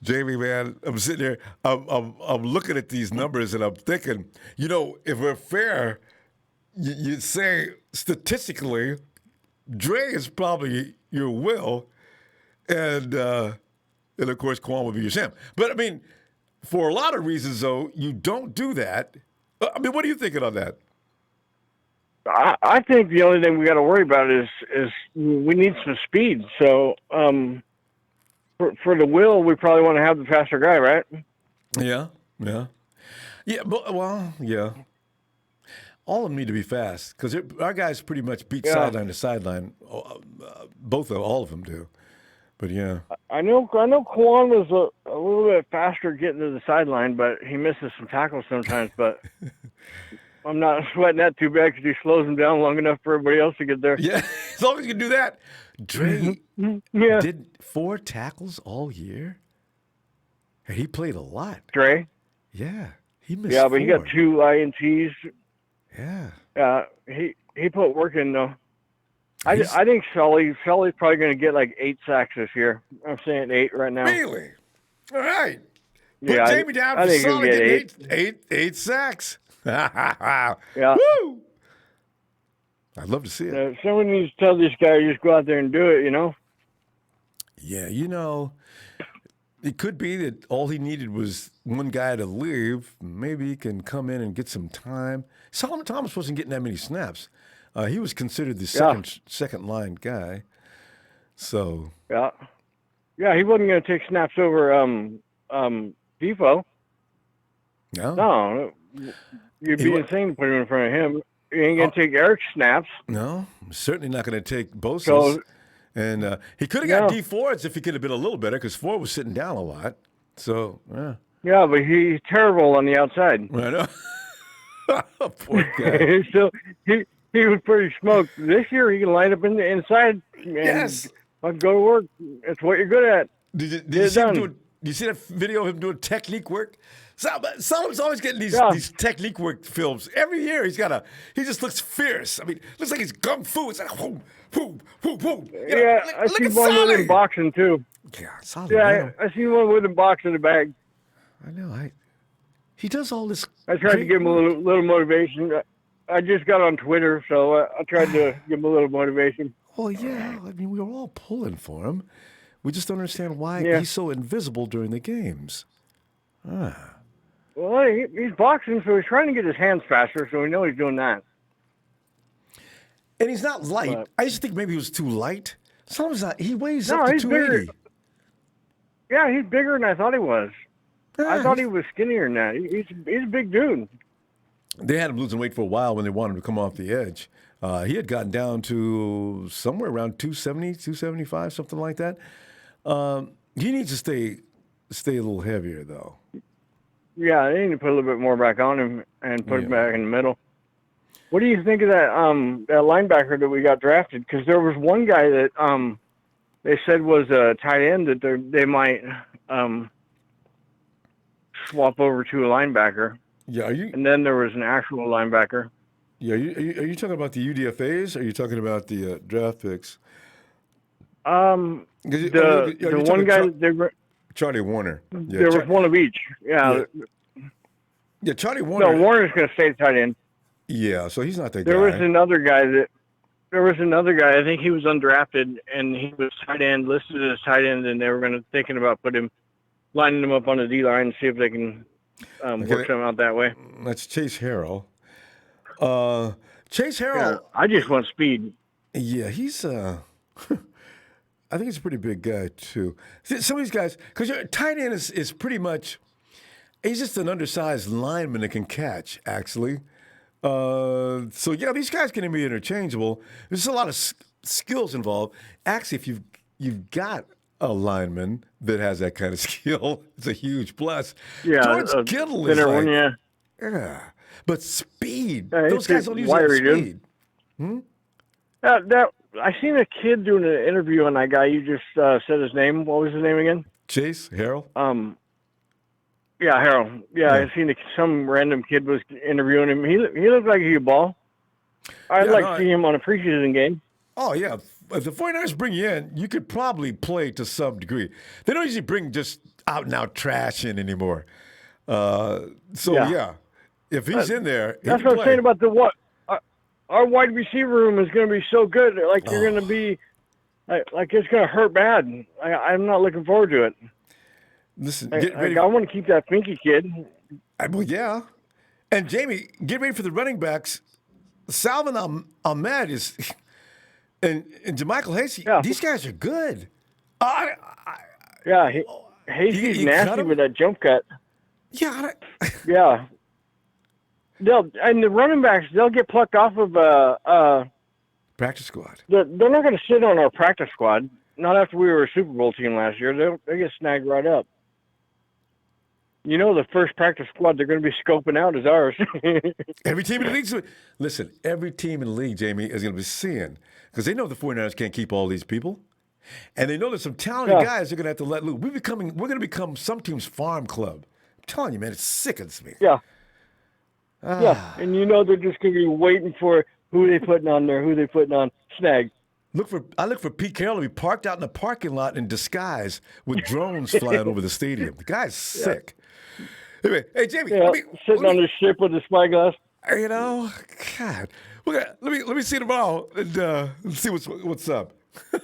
S1: Jamie, man, I'm sitting there. I'm looking at these numbers and I'm thinking, if we're fair, you'd say statistically, Dre is probably your Will, and of course Quan would be your Sam. But for a lot of reasons, though, you don't do that. What are you thinking on that?
S4: I think the only thing we got to worry about is we need some speed. So for the Will, we probably want to have the faster guy, right?
S1: Yeah. Yeah. All of them need to be fast because our guys pretty much beat sideline to sideline. All of them do. But yeah,
S4: I know Quan was a little bit faster getting to the sideline, but he misses some tackles sometimes. But I'm not sweating that too bad because he slows him down long enough for everybody else to get there.
S1: Yeah, as long as you can do that. Dre did 4 tackles all year. And he played a lot.
S4: Dre?
S1: Yeah, he missed.
S4: Yeah, but he got 2 INTs.
S1: Yeah.
S4: He put work in though. I think Sully's probably going to get like 8 sacks this year. I'm saying 8 right now.
S1: Really? All right. Put
S4: Yeah,
S1: Jamie down for Sully getting eight sacks.
S4: Yeah.
S1: Woo! I'd love to see it.
S4: Someone needs to tell this guy just go out there and do it,
S1: Yeah, it could be that all he needed was one guy to leave. Maybe he can come in and get some time. Solomon Thomas wasn't getting that many snaps. He was considered the second line guy. So
S4: yeah, he wasn't going to take snaps over Defoe. No, you'd be insane to put him in front of him. You ain't going to take Eric's snaps.
S1: No, certainly not going to take Bosa's. And he could have got D Ford's if he could have been a little better because Ford was sitting down a lot. So, yeah.
S4: Yeah, but he's terrible on the outside.
S1: I know. Poor guy.
S4: So he was pretty smoked. This year he can line up in the inside and go to work. That's what you're good at.
S1: Did you see that video of him doing technique work? Solomon's always getting these technique work films. Every year he just looks fierce. I mean, looks like he's kung fu. It's like, whoom, whoom, whoom, whoom.
S4: I see one with him boxing too.
S1: Yeah, Solid.
S4: Yeah, I see one with him boxing the bag.
S1: I know. He does all this.
S4: I tried to give him a little motivation. I just got on Twitter, so I tried to give him a little motivation.
S1: Well, yeah. I mean, we were all pulling for him. We just don't understand why he's so invisible during the games.
S4: Well, he's boxing, so he's trying to get his hands faster, so we know he's doing that.
S1: And he's not light. I just think maybe he was too light. Solomon's not. He weighs
S4: up
S1: to 280.
S4: Yeah, he's bigger than I thought he was. I thought he was skinnier than that. He's a big dude.
S1: They had him losing weight for a while when they wanted him to come off the edge. He had gotten down to somewhere around 270, 275, something like that. He needs to stay a little heavier, though.
S4: Yeah, they need to put a little bit more back on him and put him back in the middle. What do you think of that that linebacker that we got drafted? Because there was one guy that they said was a tight end that they might swap over to a linebacker.
S1: Yeah,
S4: and then there was an actual linebacker.
S1: Yeah, are you talking about the UDFAs? Or are you talking about the draft picks?
S4: The one guy
S1: Charlie Warner. Yeah,
S4: there was one of each. Yeah.
S1: Yeah, Charlie Warner.
S4: No, Warner's going to stay tight end.
S1: Yeah, so he's not that guy.
S4: There was another guy. I think he was undrafted, and he was tight end, listed as tight end, and they were thinking about lining him up on the D line and see if they can work something out that way.
S1: That's Chase Harrell. Chase Harrell.
S4: Yeah, I just want speed.
S1: Yeah, he's I think he's a pretty big guy too. Some of these guys, because your tight end is pretty much, he's just an undersized lineman that can catch. Actually, so yeah, these guys can be interchangeable. There's a lot of skills involved. Actually, if you've got a lineman that has that kind of skill, it's a huge plus.
S4: Yeah,
S1: George Kittle is yeah, but speed. Those guys don't use that speed.
S4: I seen a kid doing an interview on that guy. You just said his name. What was his name again?
S1: Chase Harrell.
S4: Yeah, Harrell. Yeah, I seen some random kid was interviewing him. He looked like he could ball. I'd like to see him on a preseason game.
S1: Oh yeah, if the 49ers bring you in, you could probably play to some degree. They don't usually bring just out and out trash in anymore. If he's in there,
S4: that's what I'm saying about our wide receiver room is going to be so good. Like you're going to be, like it's going to hurt bad. I'm not looking forward to it.
S1: Listen,
S4: I want to keep that Finky kid.
S1: Well, yeah. And Jamie, get ready for the running backs. Salvin Ahmed is, and JaMychal Hasty. Yeah. These guys are good.
S4: Hasty's nasty with that jump cut.
S1: Yeah.
S4: Yeah. And the running backs, they'll get plucked off of
S1: practice squad.
S4: They're not going to sit on our practice squad. Not after we were a Super Bowl team last year. They get snagged right up. You know, the first practice squad they're going to be scoping out is ours.
S1: Every team in the league. Listen, every team in the league, Jamie, is going to be seeing because they know the 49ers can't keep all these people. And they know there's some talented guys they're going to have to let loose. We're going to become some team's farm club. I'm telling you, man, it sickens me.
S4: Yeah. Yeah, and you know they're just going to be waiting for who they putting on there, snag.
S1: I look for Pete Carroll to be parked out in the parking lot in disguise with drones flying over the stadium. The guy's sick. Anyway, hey Jamie,
S4: sitting on the ship with the spyglass.
S1: You know, God, let me see tomorrow and see what's up.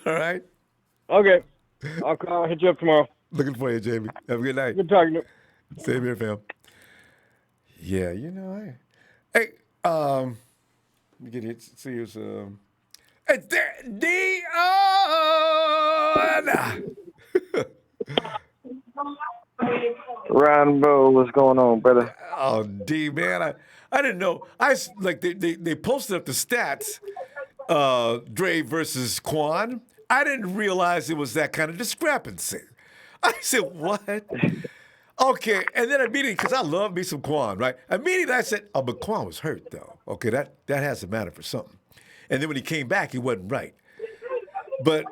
S1: All right.
S4: Okay, I'll hit you up tomorrow.
S1: Looking for you, Jamie. Have a good night.
S4: Good talking to you.
S1: Same here, fam. Yeah, you know, hey, let me get it. See who's it's there, Dion.
S2: Ronbo, what's going on, brother?
S1: Oh, D, man, I didn't know. They posted up the stats, Dre versus Quan. I didn't realize it was that kind of discrepancy. I said, what? Okay, and then immediately, because I love me some Quan, right? Immediately I said, oh, but Quan was hurt, though. Okay, that has to matter for something. And then when he came back, he wasn't right. But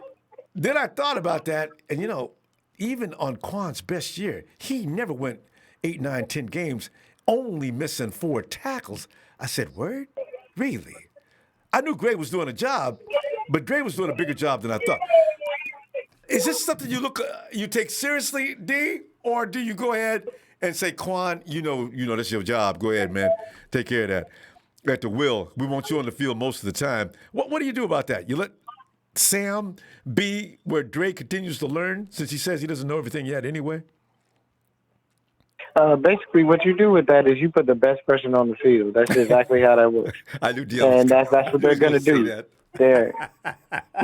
S1: then I thought about that, and, you know, even on Quan's best year, he never went 8, 9, 10 games, only missing 4 tackles. I said, word? Really? I knew Gray was doing a job, but Dre was doing a bigger job than I thought. Is this something you take seriously, D? Or do you go ahead and say, Quan, you know that's your job. Go ahead, man. Take care of that. At the will. We want you on the field most of the time. What do you do about that? You let Sam be where Dre continues to learn since he says he doesn't know everything yet anyway?
S2: Basically, what you do with that is you put the best person on the field. That's exactly how that works.
S1: I knew Dion.
S2: And that's what they're going to do. There.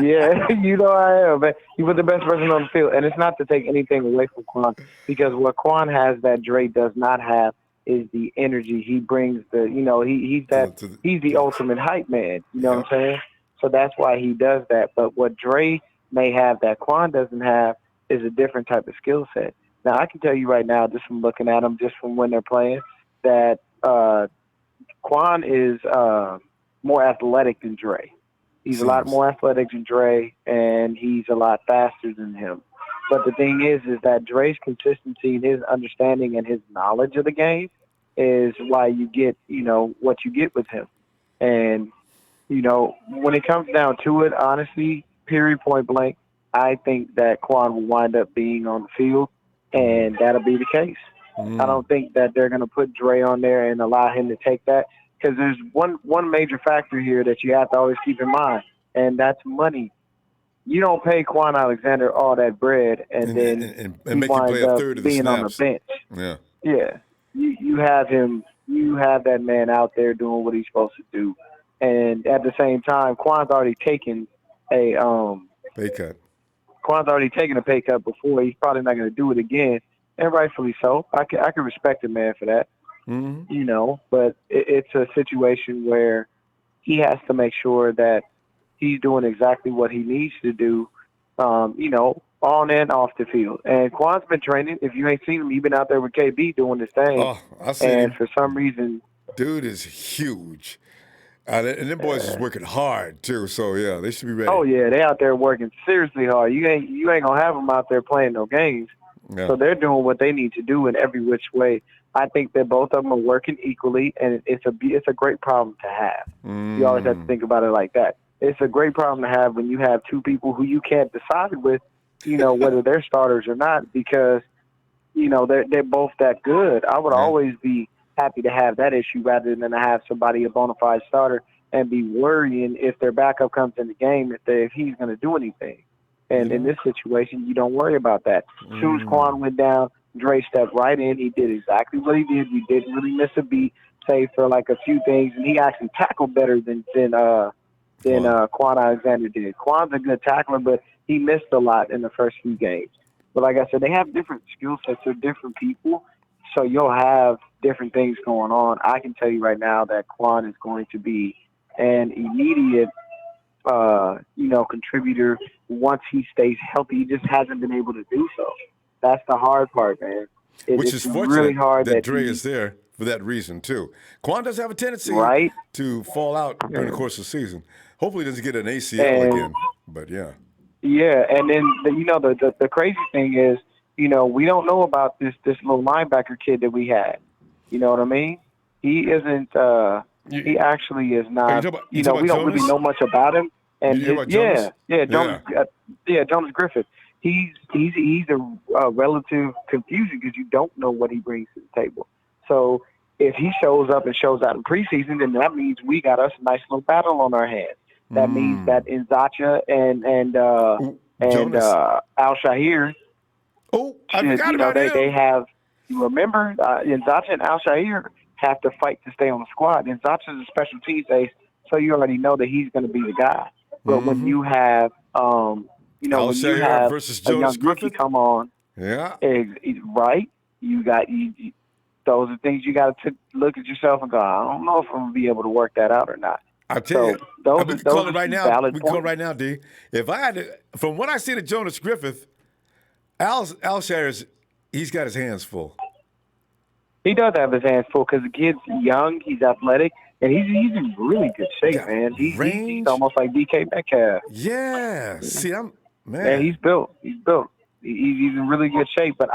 S2: Yeah, you know I am. But you put the best person on the field. And it's not to take anything away from Quan, because what Quan has that Dre does not have is the energy. He brings he's the ultimate hype man. You know what I'm saying? So that's why he does that. But what Dre may have that Quan doesn't have is a different type of skill set. Now, I can tell you right now, just from looking at them, just from when they're playing, that Quan is more athletic than Dre. He's a lot more athletic than Dre, and he's a lot faster than him. But the thing is that Dre's consistency and his understanding and his knowledge of the game is why you get, what you get with him. And, when it comes down to it, honestly, period, point blank, I think that Quan will wind up being on the field, and that'll be the case. I don't think that they're going to put Dre on there and allow him to take that, because there's one major factor here that you have to always keep in mind, and that's money. You don't pay Kwon Alexander all that bread and then
S1: make him play a third of the
S2: being
S1: snaps
S2: on the bench.
S1: Yeah.
S2: Yeah. You have him. You have that man out there doing what he's supposed to do, and at the same time, Quan's already taken a
S1: pay cut.
S2: Quan's already taken a pay cut before. He's probably not going to do it again, and rightfully so. I can respect a man for that.
S1: Mm-hmm.
S2: But it's a situation where he has to make sure that he's doing exactly what he needs to do, on and off the field. And Quan's been training. If you ain't seen him, he's been out there with KB doing his thing.
S1: Oh, I see.
S2: And for some reason,
S1: dude is huge. And them boys is working hard too. So yeah, they should be ready.
S2: Oh yeah, they out there working seriously hard. You ain't gonna have them out there playing no games.
S1: Yeah.
S2: So they're doing what they need to do in every which way. I think that both of them are working equally, and it's a great problem to have. You always have to think about it like that. It's a great problem to have when you have two people who you can't decide with, whether they're starters or not, because, they're both that good. I would always be happy to have that issue rather than to have somebody a bona fide starter and be worrying if their backup comes in the game if he's going to do anything. And in this situation, you don't worry about that. As soon as Quan went down, Dre stepped right in. He did exactly what he did. He didn't really miss a beat, save for like a few things, and he actually tackled better than Kwon Alexander did. Quan's a good tackler, but he missed a lot in the first few games. But like I said, they have different skill sets. They're different people, so you'll have different things going on. I can tell you right now that Quan is going to be an immediate, contributor once he stays healthy. He just hasn't been able to do so. That's the hard part, man.
S1: Which is fortunate
S2: really hard
S1: that Dre is there for that reason, too. Quan does have a tendency to fall out during the course of the season. Hopefully he doesn't get an ACL again, but yeah.
S2: Yeah, and then, the crazy thing is, we don't know about this little linebacker kid that we had. You know what I mean? He isn't, he actually is not, we don't really know much about him. And
S1: Jonas?
S2: Jonas Griffith. He's a relative confusion because you don't know what he brings to the table. So if he shows up and shows out in preseason, then that means we got us a nice little battle on our hands. That means that Nzacha and Al Shahir.
S1: Oh, I forgot about him.
S2: They have. You remember, Nzacha and Al Shahir have to fight to stay on the squad. Nzacha's a special teams ace, so you already know that he's going to be the guy. But when you have, when you have
S1: versus
S2: a young
S1: Jonas
S2: rookie
S1: Griffith?
S2: come on, right? You got those are things you got to look at yourself and go, I don't know if I'm going to be able to work that out or not.
S1: I tell you,
S2: those
S1: we can call it right now.
S2: We
S1: can call it right now, D. If I had to, from what I see of Jonas Griffith, Al Shahir, he's got his hands full.
S2: He does have his hands full because the kid's young, he's athletic, and he's in really good shape, man. He's almost like DK Metcalf.
S1: Yeah. See,
S2: Man, he's built. He's in really good shape. But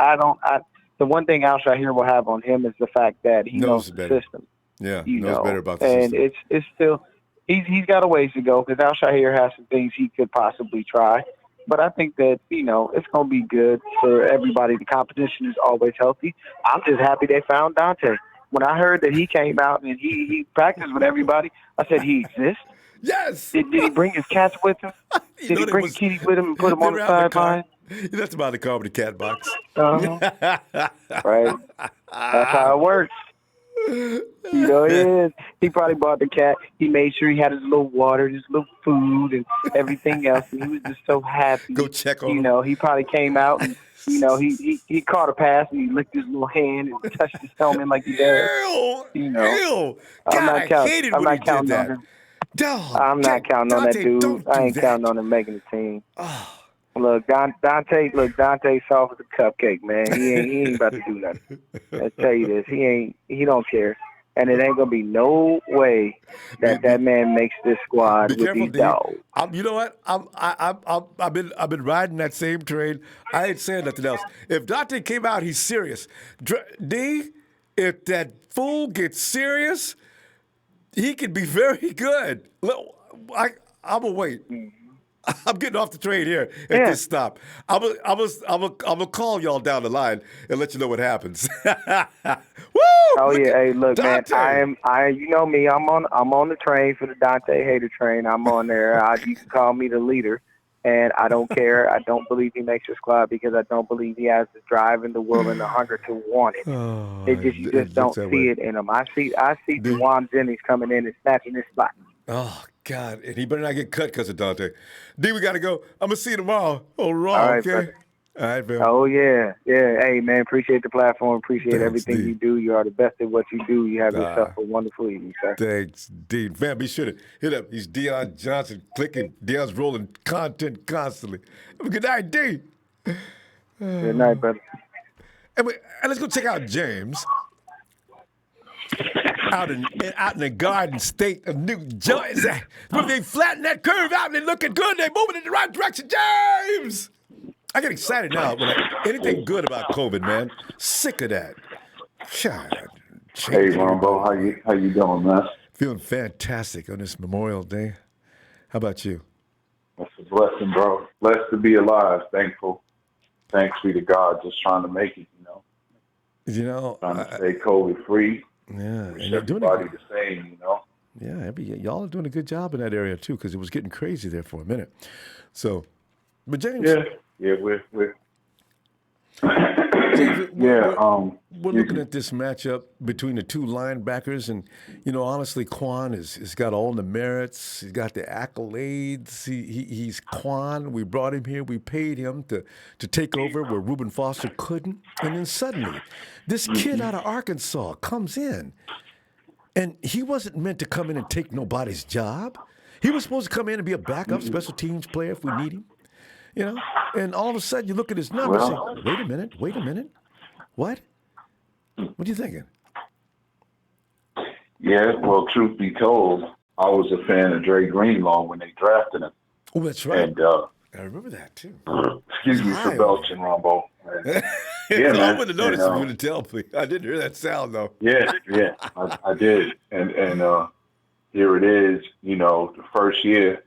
S2: the one thing Al Shahir will have on him is the fact that he knows the system.
S1: Yeah, knows better about the system.
S2: And it's still he's got a ways to go because Al Shahir has some things he could possibly try. But I think that, it's going to be good for everybody. The competition is always healthy. I'm just happy they found Dante. When I heard that he came out and he practiced with everybody, I said, he exists?
S1: Yes.
S2: Did he bring his cats with him? Did he bring Kitty with him and put him on the sideline?
S1: That's about the car with the cat box.
S2: Right. That's how it works. He probably bought the cat. He made sure he had his little water, his little food, and everything else. And he was just so happy.
S1: Go check on him.
S2: He probably came out and, he caught a pass and he licked his little hand and touched his helmet like he does.
S1: Ew.
S2: I'm not counting on him. I'm not counting on that dude. I ain't counting on him making the team.
S1: Oh.
S2: Look, Dante soft as a cupcake, man. He ain't about to do nothing. I tell you this, he don't care. And it ain't gonna be no way that man makes this squad with these dogs.
S1: You know what? I've been riding that same train. I ain't saying nothing else. If Dante came out, he's serious. D, if that fool gets serious, he could be very good. I'm gonna wait. I'm getting off the train here at this stop. I'm gonna call y'all down the line and let you know what happens. Woo!
S2: Oh yeah, hey, look,
S1: Dante.
S2: man. You know me. I'm on the train for the Dante hater train. I'm on there. You can call me the leader, and I don't care. I don't believe he makes your squad because I don't believe he has the drive and the will and the hunger to want it. You just don't see it in him. I see Juwan Jennings coming in and snatching his spot.
S1: Oh, God. And he better not get cut because of Dante. D, we got to go. I'm going to see you tomorrow. Oh, Raw,
S2: all right,
S1: okay?
S2: Brother.
S1: All right, man.
S2: Oh, yeah. Yeah. Hey, man, appreciate the platform. Appreciate everything
S1: D.
S2: you do. You are the best at what you do. You have yourself a wonderful evening, sir.
S1: Thanks, D. Man, be sure to hit up. He's Deion Johnson. Clicking. Deion's rolling content constantly. Have a good night, D.
S2: Good night, brother.
S1: And let's go check out James. Out in the Garden State of New Jersey. When they flatten that curve out and they looking good, they moving in the right direction. James! I get excited now when anything good about COVID, man. Sick of that. God,
S5: hey, Ronbo, how you doing, man?
S1: Feeling fantastic on this Memorial Day. How about you?
S5: That's a blessing, bro. Blessed to be alive. Thankful. Thanks be to God. Just trying to make it, Trying to stay COVID free.
S1: Yeah, and
S5: you're doing the same,
S1: Yeah, y'all are doing a good job in that area too, because it was getting crazy there for a minute. So, but James,
S5: we're
S1: we're looking at this matchup between the two linebackers, and honestly, Quan has got all the merits. He's got the accolades. He's Quan. We brought him here. We paid him to take over where Reuben Foster couldn't, and then suddenly, this kid out of Arkansas comes in, and he wasn't meant to come in and take nobody's job. He was supposed to come in and be a backup special teams player if we need him. And all of a sudden you look at his numbers and say, wait a minute. What are you thinking?
S5: Yeah, well, truth be told, I was a fan of Dre Greenlaw when they drafted him.
S1: Oh, that's right.
S5: And
S1: I remember that, too.
S5: Excuse me for belching, Rombo.
S1: Yeah, man. I wouldn't have noticed if you would have told me. I didn't hear that sound, though.
S5: Yeah, I did. And here it is, the first year,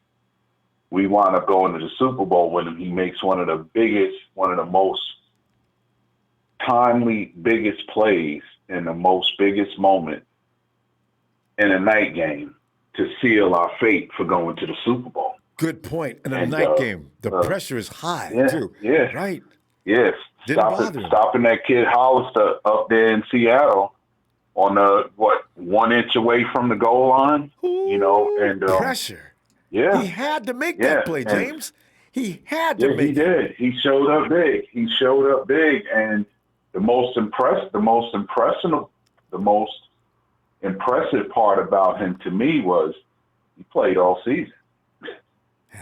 S5: we wind up going to the Super Bowl with him. He makes one of the most timely, biggest plays in the most biggest moment in a night game to seal our fate for going to the Super Bowl.
S1: Good point. In a night game, the pressure is high, too.
S5: Yeah.
S1: Right.
S5: Yes. Stopping that kid Hollister up there in Seattle on 1 inch away from the goal line, and
S1: pressure.
S5: Yeah.
S1: He had to make that play, James. He had to make it.
S5: He did. He showed up big. And the most impressive part about him to me was he played all season.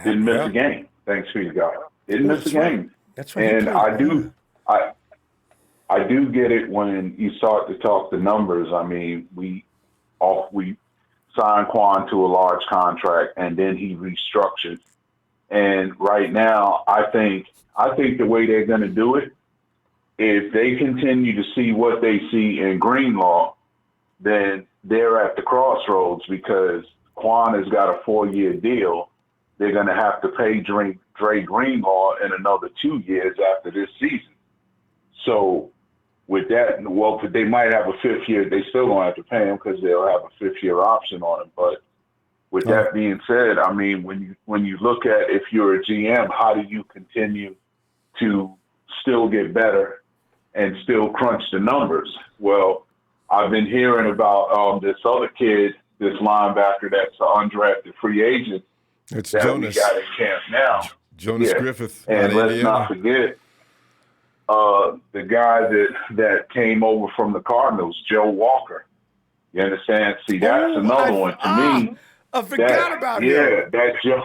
S5: Didn't miss a game. Thanks be to God. Didn't miss a game.
S1: That's right.
S5: And I do get it when you start to talk the numbers. I mean, we signed Quan to a large contract, and then he restructured. And right now, I think the way they're going to do it, if they continue to see what they see in Greenlaw, then they're at the crossroads because Quan has got a 4-year deal. They're going to have to pay Dre Greenlaw in another 2 years after this season. So with that, they might have a 5th year. They still going to have to pay him because they'll have a 5th-year option on him. But with that being said, I mean, when you look at if you're a GM, how do you continue to still get better and still crunch the numbers? Well, I've been hearing about this other kid, this linebacker that's an undrafted free agent.
S1: It's
S5: that
S1: Jonas.
S5: We got in camp now.
S1: Jonas Griffith.
S5: And let's not forget the guy that came over from the Cardinals, Joe Walker. You understand? See, that's another one to me.
S1: I forgot about him.
S5: Yeah, that Joe.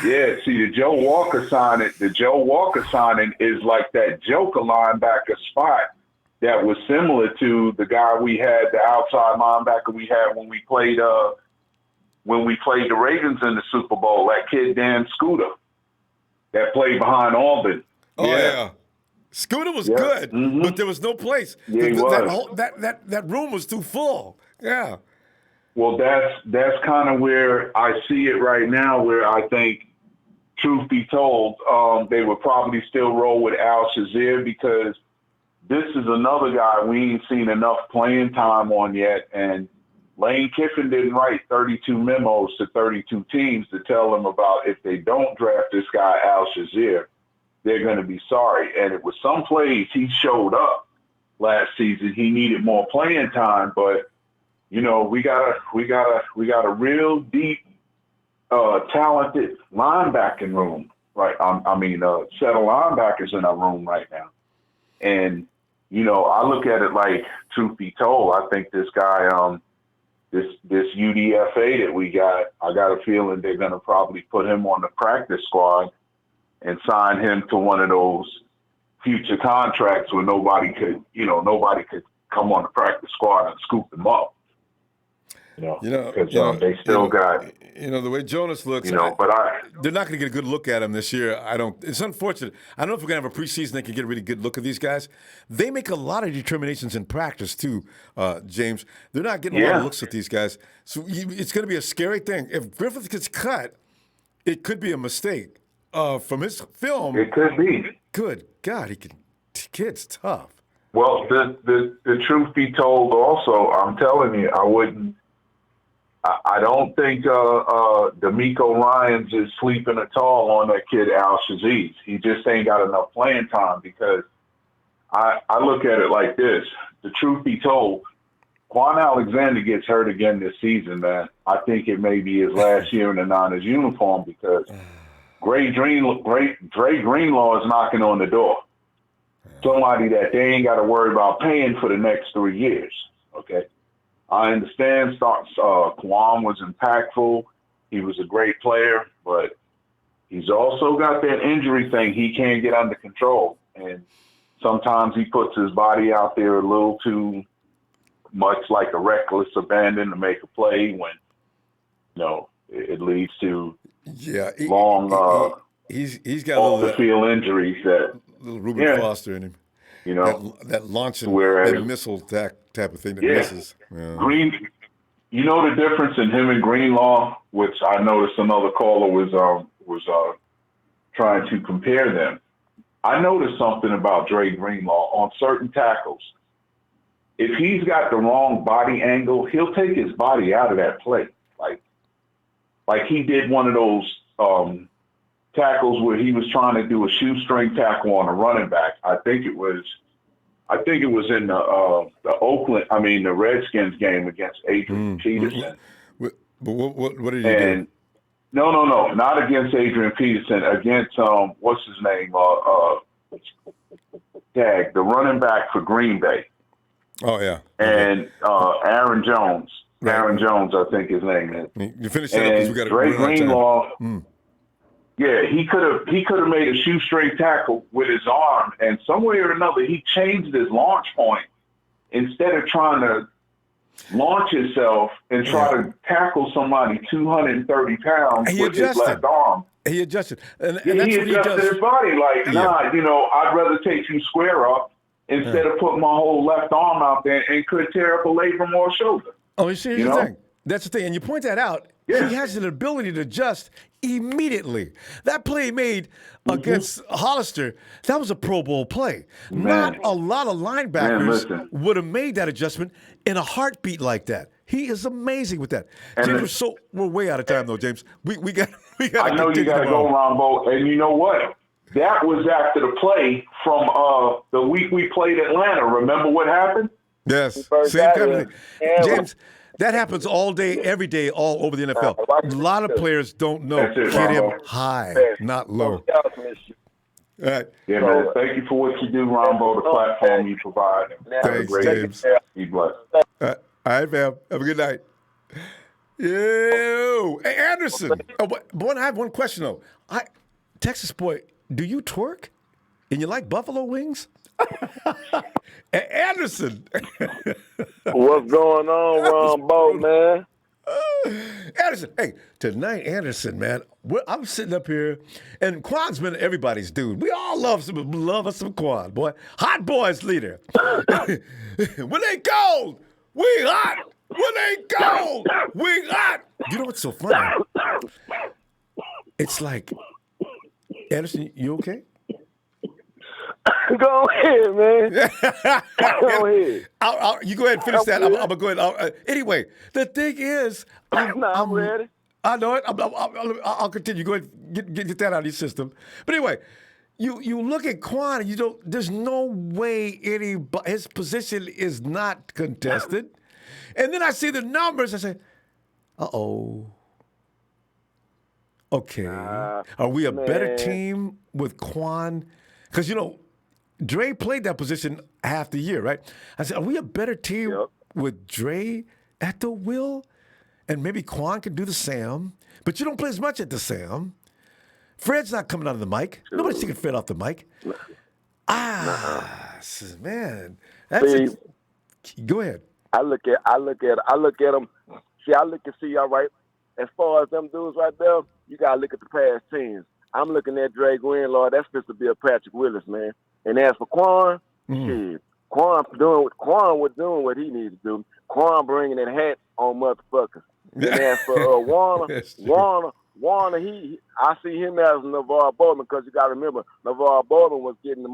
S5: Yeah, see, the Joe Walker signing is like that Joker linebacker spot that was similar to the guy we had, the outside linebacker we had when we played the Ravens in the Super Bowl. That kid Dan Scooter that played behind Auburn.
S1: Oh yeah. Scooter was good, but there was no place.
S5: Yeah,
S1: that room was too full. Yeah.
S5: Well, that's kind of where I see it right now, where I think, truth be told, they would probably still roll with Al Shazier because this is another guy we ain't seen enough playing time on yet. And Lane Kiffin didn't write 32 memos to 32 teams to tell them about if they don't draft this guy, Al Shazier, they're going to be sorry. And it was some plays he showed up last season. He needed more playing time, but we got a real deep, talented linebacking room, right? Set of linebackers in our room right now. And, I look at it like, truth be told, I think this guy, this UDFA that we got, I got a feeling they're going to probably put him on the practice squad and sign him to one of those future contracts where nobody could come on the practice squad and scoop him up. Because they still got.
S1: The way Jonas looks, they're not going to get a good look at him this year. It's unfortunate. I don't know if we're going to have a preseason that can get a really good look at these guys. They make a lot of determinations in practice too, James. They're not getting a lot of looks at these guys. So it's going to be a scary thing. If Griffith gets cut, it could be a mistake. From his film,
S5: it could be.
S1: Good God, kid's tough.
S5: Well, the truth be told, also, I'm telling you, I don't think D'Amico Ryans is sleeping at all on that kid Al Shaziz. He just ain't got enough playing time because I look at it like this. The truth be told, Kwon Alexander gets hurt again this season, man. I think it may be his last year in the Niners uniform because Dre Greenlaw is knocking on the door. Somebody that they ain't got to worry about paying for the next 3 years, okay? I understand Quan was impactful. He was a great player, but he's also got that injury thing he can't get under control. And sometimes he puts his body out there a little too much like a reckless abandon to make a play when, it leads to long
S1: he's got
S5: off the field injuries that
S1: little Reuben Foster in him. That launching that missile type of thing that misses. Yeah.
S5: The difference in him and Greenlaw, which I noticed another caller was trying to compare them. I noticed something about Dre Greenlaw on certain tackles. If he's got the wrong body angle, he'll take his body out of that play. Like he did one of those tackles where he was trying to do a shoestring tackle on a running back. I think it was in the Redskins game against Adrian Peterson.
S1: But what did he do?
S5: No, not against Adrian Peterson. Against what's his name? The running back for Green Bay.
S1: Oh yeah.
S5: And Aaron Jones. Right. Aaron Jones, I think his name is.
S1: You finish that up because we got to
S5: Dre Greenlaw. Yeah, he could have made a shoestring tackle with his arm, and some way or another he changed his launch point. Instead of trying to launch himself and try to tackle somebody 230 pounds with his left arm.
S1: He adjusted. And that's
S5: he
S1: what he
S5: adjusted
S1: does.
S5: his body like, I'd rather take you square up instead of putting my whole left arm out there and could tear up a labrum or a shoulder.
S1: Oh, you see, the thing. That's the thing. And you point that out. Yeah. He has an ability to adjust immediately. That play he made against Hollister, that was a Pro Bowl play. Not a lot of linebackers would have made that adjustment in a heartbeat like that. He is amazing with that. And James, we're way out of time though, James. We got.
S5: I know you got to go, Ronbo. And you know what? That was after the play from the week we played Atlanta. Remember what happened?
S1: Yes. Same kind of thing. James, that happens all day, every day, all over the NFL. A lot of players don't know. Get him high, not low. All right.
S5: Yeah, man. Thank you for what you do, Ronbo, the platform you provide.
S1: Thanks, James.
S5: Be blessed.
S1: All right, fam. Have a good night. Yo. Hey, Anderson. Boy, I have one question, though. Texas boy, do you twerk? And you like buffalo wings? Anderson.
S6: What's going on, Ronbo, man?
S1: Anderson, hey, tonight, Anderson, man, I'm sitting up here, and Quan's been everybody's dude. We all love us some Quan, boy. Hot boys leader. When they cold, we hot. When they cold, we hot. You know what's so funny? It's like, Anderson, you okay?
S6: Go ahead, man. Go ahead.
S1: You go ahead and finish that. I'm going to go ahead. Anyway, the thing is,
S6: I'm ready.
S1: I know it. I'll continue. Go ahead and get that out of your system. But anyway, you look at Quan, and there's no way his position is not contested. And then I see the numbers. I say, uh-oh. Okay. Are we a better team with Quan? Because, Dre played that position half the year, right? I said, are we a better team with Dre at the wheel? And maybe Quan can do the Sam, but you don't play as much at the Sam. Fred's not coming out of the mic. Nobody's taking Fred off the mic. Man. Go ahead.
S6: I look at them. See, I look and see, all right, as far as them dudes right there, you got to look at the past teams. I'm looking at Dre Greenlaw. That's supposed to be a Patrick Willis, man. And as for Quan, Quan was doing what he needed to do. Quan bringing that hat on motherfuckers. And as for Warner, I see him as NaVar Bowman because you got to remember, NaVar Bowman was getting a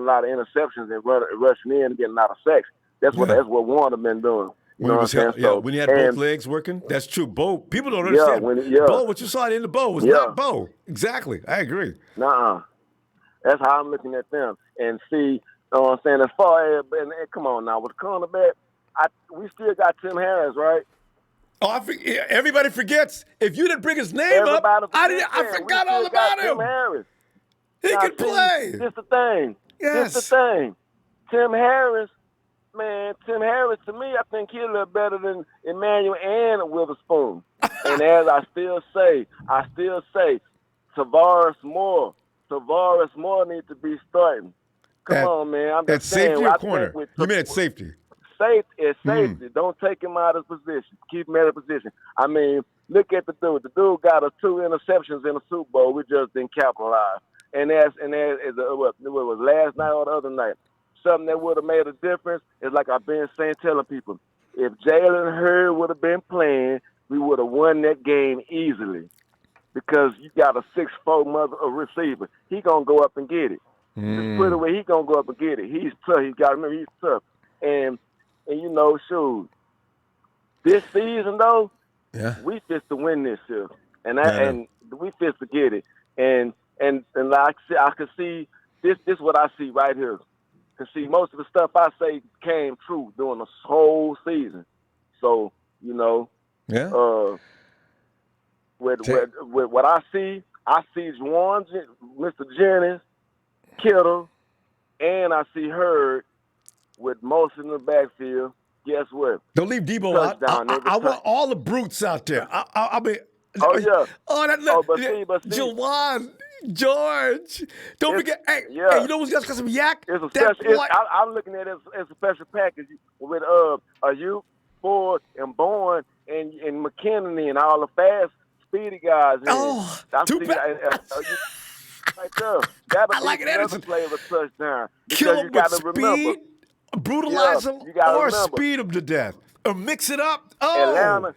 S6: lot of interceptions and rushing in and getting a lot of sacks. That's what Warner been doing. You know what I'm saying?
S1: When he had both legs working, that's true. Bo, people don't understand. Bo, what you saw in the Bo was not Bo. Exactly, I agree.
S6: Nuh-uh. That's how I'm looking at them. And see, you know what I'm saying? As far as, come on now, with cornerback, we still got Tim Harris, right?
S1: Oh, everybody forgets. If you didn't bring his name up, I forgot all about him.
S6: Tim Harris.
S1: He can play.
S6: This the thing.
S1: Yes.
S6: This the thing. Tim Harris, to me, I think he's a little better than Emmanuel and Witherspoon. And as I still say, Tavares Moore needs to be starting. Come on, man. I'm just saying.
S1: Safety or corner? You mean it's safety?
S6: Safety. Don't take him out of position. Keep him out of position. I mean, look at the dude. The dude got 2 interceptions in the Super Bowl. We just didn't capitalize. And what was last night or the other night? Something that would have made a difference is like I've been saying, telling people, if Jalen Hurd would have been playing, we would have won that game easily. because you got a 6'4" mother a receiver. He gonna go up and get it. Just put it away. He gonna go up and get it. He's tough. He's got to remember he's tough. And you know, shoot, this season though, we fit to win this year, and we fit to get it. And like I can see this what I see right here. Cause see, most of the stuff I say came true during the whole season. So you know, with what I see Juwan, Mr. Jennings, Kittle, and I see Hurd with most in the backfield. Guess what?
S1: Don't leave Debo out. I want all the brutes out there. I mean,
S6: but
S1: Juwan, George. Don't forget. Hey, you know who's got some yak?
S6: I'm looking at it as a special package with you, Ford, and Bourne, and McKinney, and all the fast, speedy guys.
S1: Too bad.
S6: Right there. That'll
S1: like
S6: be
S1: it,
S6: another play of a touchdown.
S1: Kill
S6: Because
S1: him with speed, brutalize him, or speed him to death, or mix it up.
S6: Atlanta,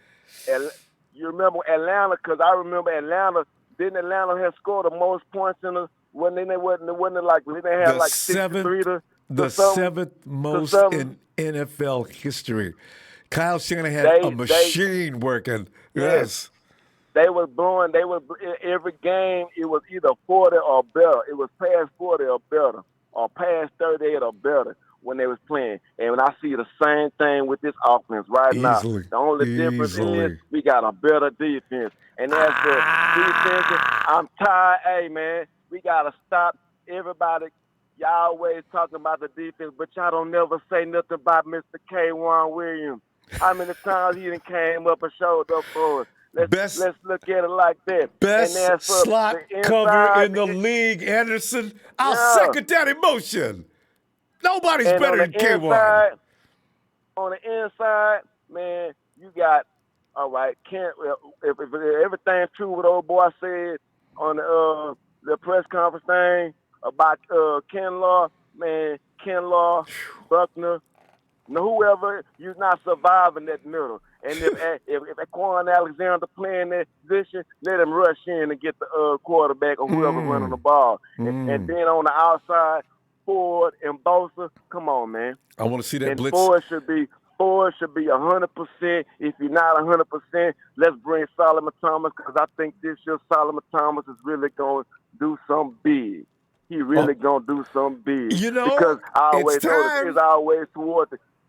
S6: you remember Atlanta? Because I remember Atlanta. Didn't Atlanta have scored the most points in the when they had like 63
S1: the seventh most in NFL history. Kyle Shanahan had a machine working. Yes.
S6: They were every game, it was either 40 or better. It was past 40 or better, or past 38 or better when they was playing. And when I see the same thing with this offense right now, the only difference is we got a better defense. And as the defense, I'm tired. Hey, man, we got to stop everybody. Y'all always talking about the defense, but y'all don't never say nothing about Mr. Kwon Williams. How many times he done came up and showed up for us? Let's look at it like that.
S1: Best slot cover in the league, Anderson. I'll second that emotion. Nobody's better than Kwon.
S6: On the inside, man, you got, all right, if everything's true what old boy said on the press conference thing about Greenlaw, Buckner, whoever, you're not surviving that middle. And if Kwon Alexander playing that position, let him rush in and get the quarterback or whoever running the ball. And then on the outside, Ford and Bosa, come on, man.
S1: I want to see that
S6: and
S1: blitz.
S6: Ford should be 100%. If you're not 100%, let's bring Solomon Thomas, because I think this year Solomon Thomas is really going to do something big. He really going to do something big.
S1: You know,
S6: because I always notice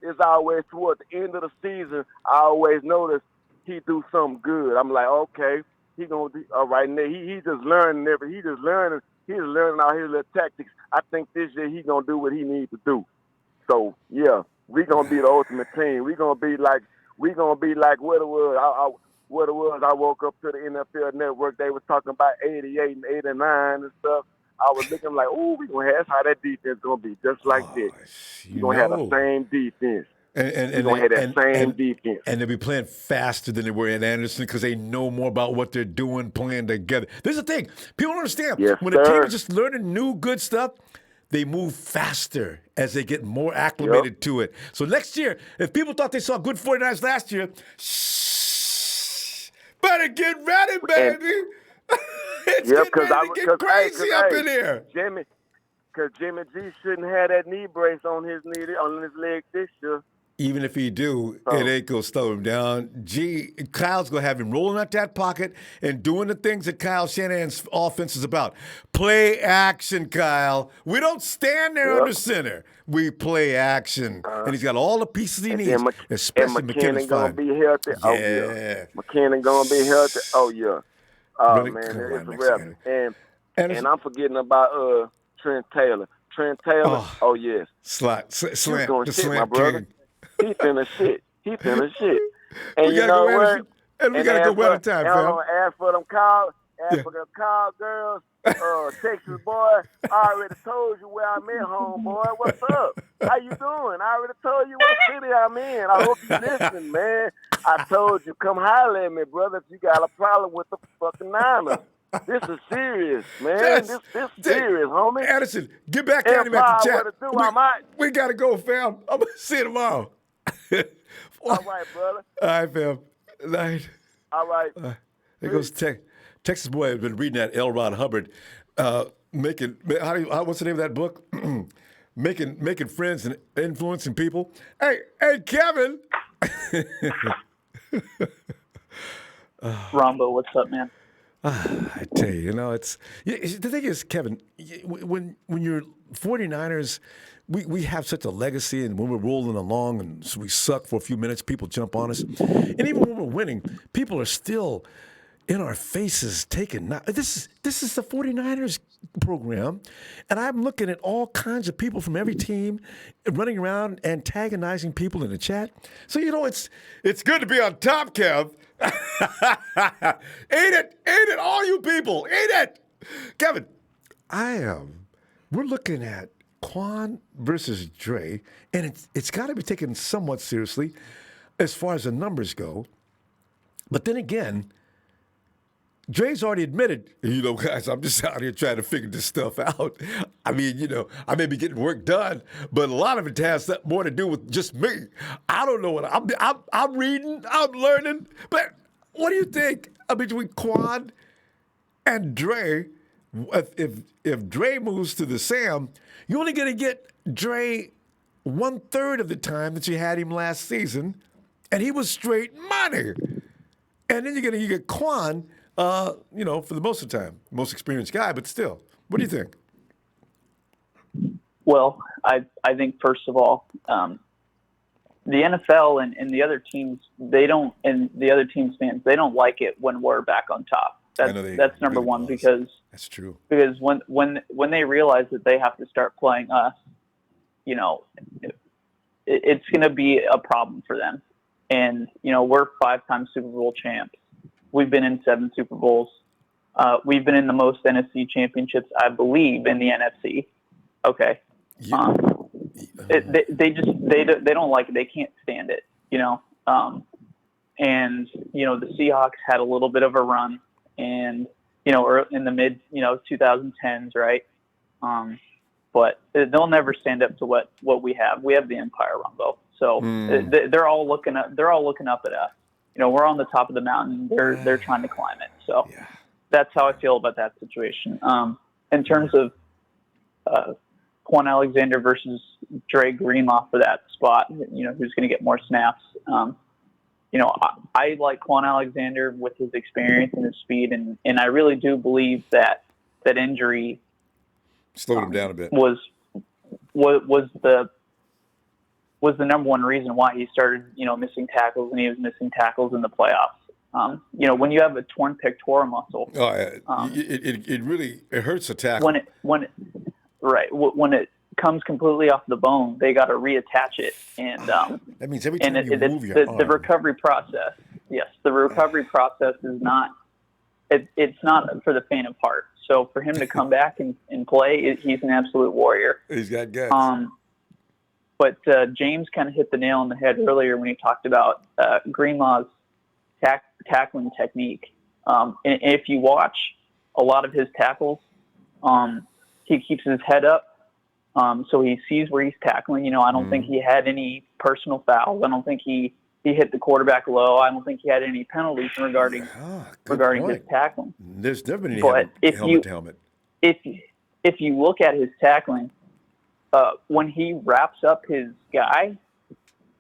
S6: it's always toward the end of the season. I always notice he do something good. I'm like, okay, he gonna do all right. And he just learning He's just learning all his little tactics. I think this year he gonna do what he needs to do. So yeah, we gonna be the ultimate team. We gonna be like what it was. I woke up to the NFL Network. They was talking about 88 and 89 and stuff. I was looking like, oh, we gonna have that's how that defense gonna be, just like that. We gonna have the same defense.
S1: And
S6: we're gonna have that same defense.
S1: And they'll be playing faster than they were in Anderson because they know more about what they're doing playing together. This is the thing. People don't understand. When a team is just learning new good stuff, they move faster as they get more acclimated to it. So next year, if people thought they saw good 49ers last year, better get ready, baby. It's getting ready to get crazy up in here.
S6: Because Jimmy G shouldn't have that knee brace on his leg this year.
S1: Even if he do, it ain't going to slow him down. Kyle's going to have him rolling out that pocket and doing the things that Kyle Shanahan's offense is about. Play action, Kyle. We don't stand there under center. We play action. And he's got all the pieces he needs, especially McKinnon's
S6: going to be healthy.
S1: Yeah.
S6: Oh, yeah. McKinnon going to be healthy. Oh, yeah. Oh, really? Man, it's a wrap. And I'm forgetting about Trent Taylor. Oh yes.
S1: Slant,
S6: my brother. He finna shit. And
S1: we
S6: you know what?
S1: And we gotta go one at a time, fam.
S6: Ask for them cowgirls, Texas boy. I already told you where I'm at, homeboy. What's up? How you doing? I already told you what city I'm in. I hope you listen, man. I told you, come holler at me, brother, if you got a problem with the fucking Niners. This is serious, man. This serious, homie.
S1: Anderson, get back at him at the chat. We got to go, fam. I'm going to see you tomorrow.
S6: All right, brother.
S1: All right, fam. Night.
S6: All right.
S1: There goes Texas boy has been reading that L. Ron Hubbard, what's the name of that book? making friends and influencing people. Hey, Kevin.
S7: Ronbo, what's up, man?
S1: I tell you, the thing is, Kevin, when you're 49ers, we have such a legacy, and when we're rolling along and so we suck for a few minutes, people jump on us. And even when we're winning, people are still in our faces taking. This is the 49ers program, and I'm looking at all kinds of people from every team running around antagonizing people in the chat. So, it's good to be on top, Kev. Eat it, all you people, eat it. Kevin, we're looking at Quan versus Dre, and it's got to be taken somewhat seriously as far as the numbers go. But then again, Dre's already admitted, guys, I'm just out here trying to figure this stuff out. I mean, I may be getting work done, but a lot of it has more to do with just me. I don't know what I'm reading, I'm learning. But what do you think between Quan and Dre? If Dre moves to the Sam, you're only going to get Dre 1/3 of the time that you had him last season, and he was straight money. And then you get Quan. For the most of the time, most experienced guy, but still, what do you think?
S7: Well, I think first of all, the NFL and the other teams, and the other teams' fans, they don't like it when we're back on top. That's number
S1: really
S7: one,
S1: does.
S7: because
S1: that's true.
S7: Because when they realize that they have to start playing us, it's going to be a problem for them. And we're 5-time Super Bowl champs. We've been in 7 Super Bowls. We've been in the most NFC championships, I believe, in the NFC. Okay.
S1: Yeah.
S7: They don't like it. They can't stand it, and the Seahawks had a little bit of a run, and or in the mid 2010s, right? But they'll never stand up to what we have. We have the Empire, Ronbo. So they're all looking up. They're all looking up at us. We're on the top of the mountain. They're trying to climb it. So that's how I feel about that situation. In terms of Kwon Alexander versus Dre Greenlaw for that spot, who's going to get more snaps. I like Kwon Alexander with his experience and his speed, and I really do believe that injury
S1: slowed him down a bit.
S7: Was the number one reason why he started, missing tackles, and he was missing tackles in the playoffs. When you have a torn pectoral muscle,
S1: it really hurts a tackle.
S7: When it comes completely off the bone, they got to reattach it, and
S1: that means every time you move your arm.
S7: The recovery process. Yes, the recovery process is not. It's not for the faint of heart. So for him to come back and play, he's an absolute warrior.
S1: He's got guts.
S7: But James kind of hit the nail on the head earlier when he talked about Greenlaw's tackling technique. And if you watch a lot of his tackles, he keeps his head up, so he sees where he's tackling. I don't think he had any personal fouls. I don't think he hit the quarterback low. I don't think he had any penalties regarding his tackling.
S1: There's never been any helmet to helmet.
S7: If you look at his tackling, when he wraps up his guy,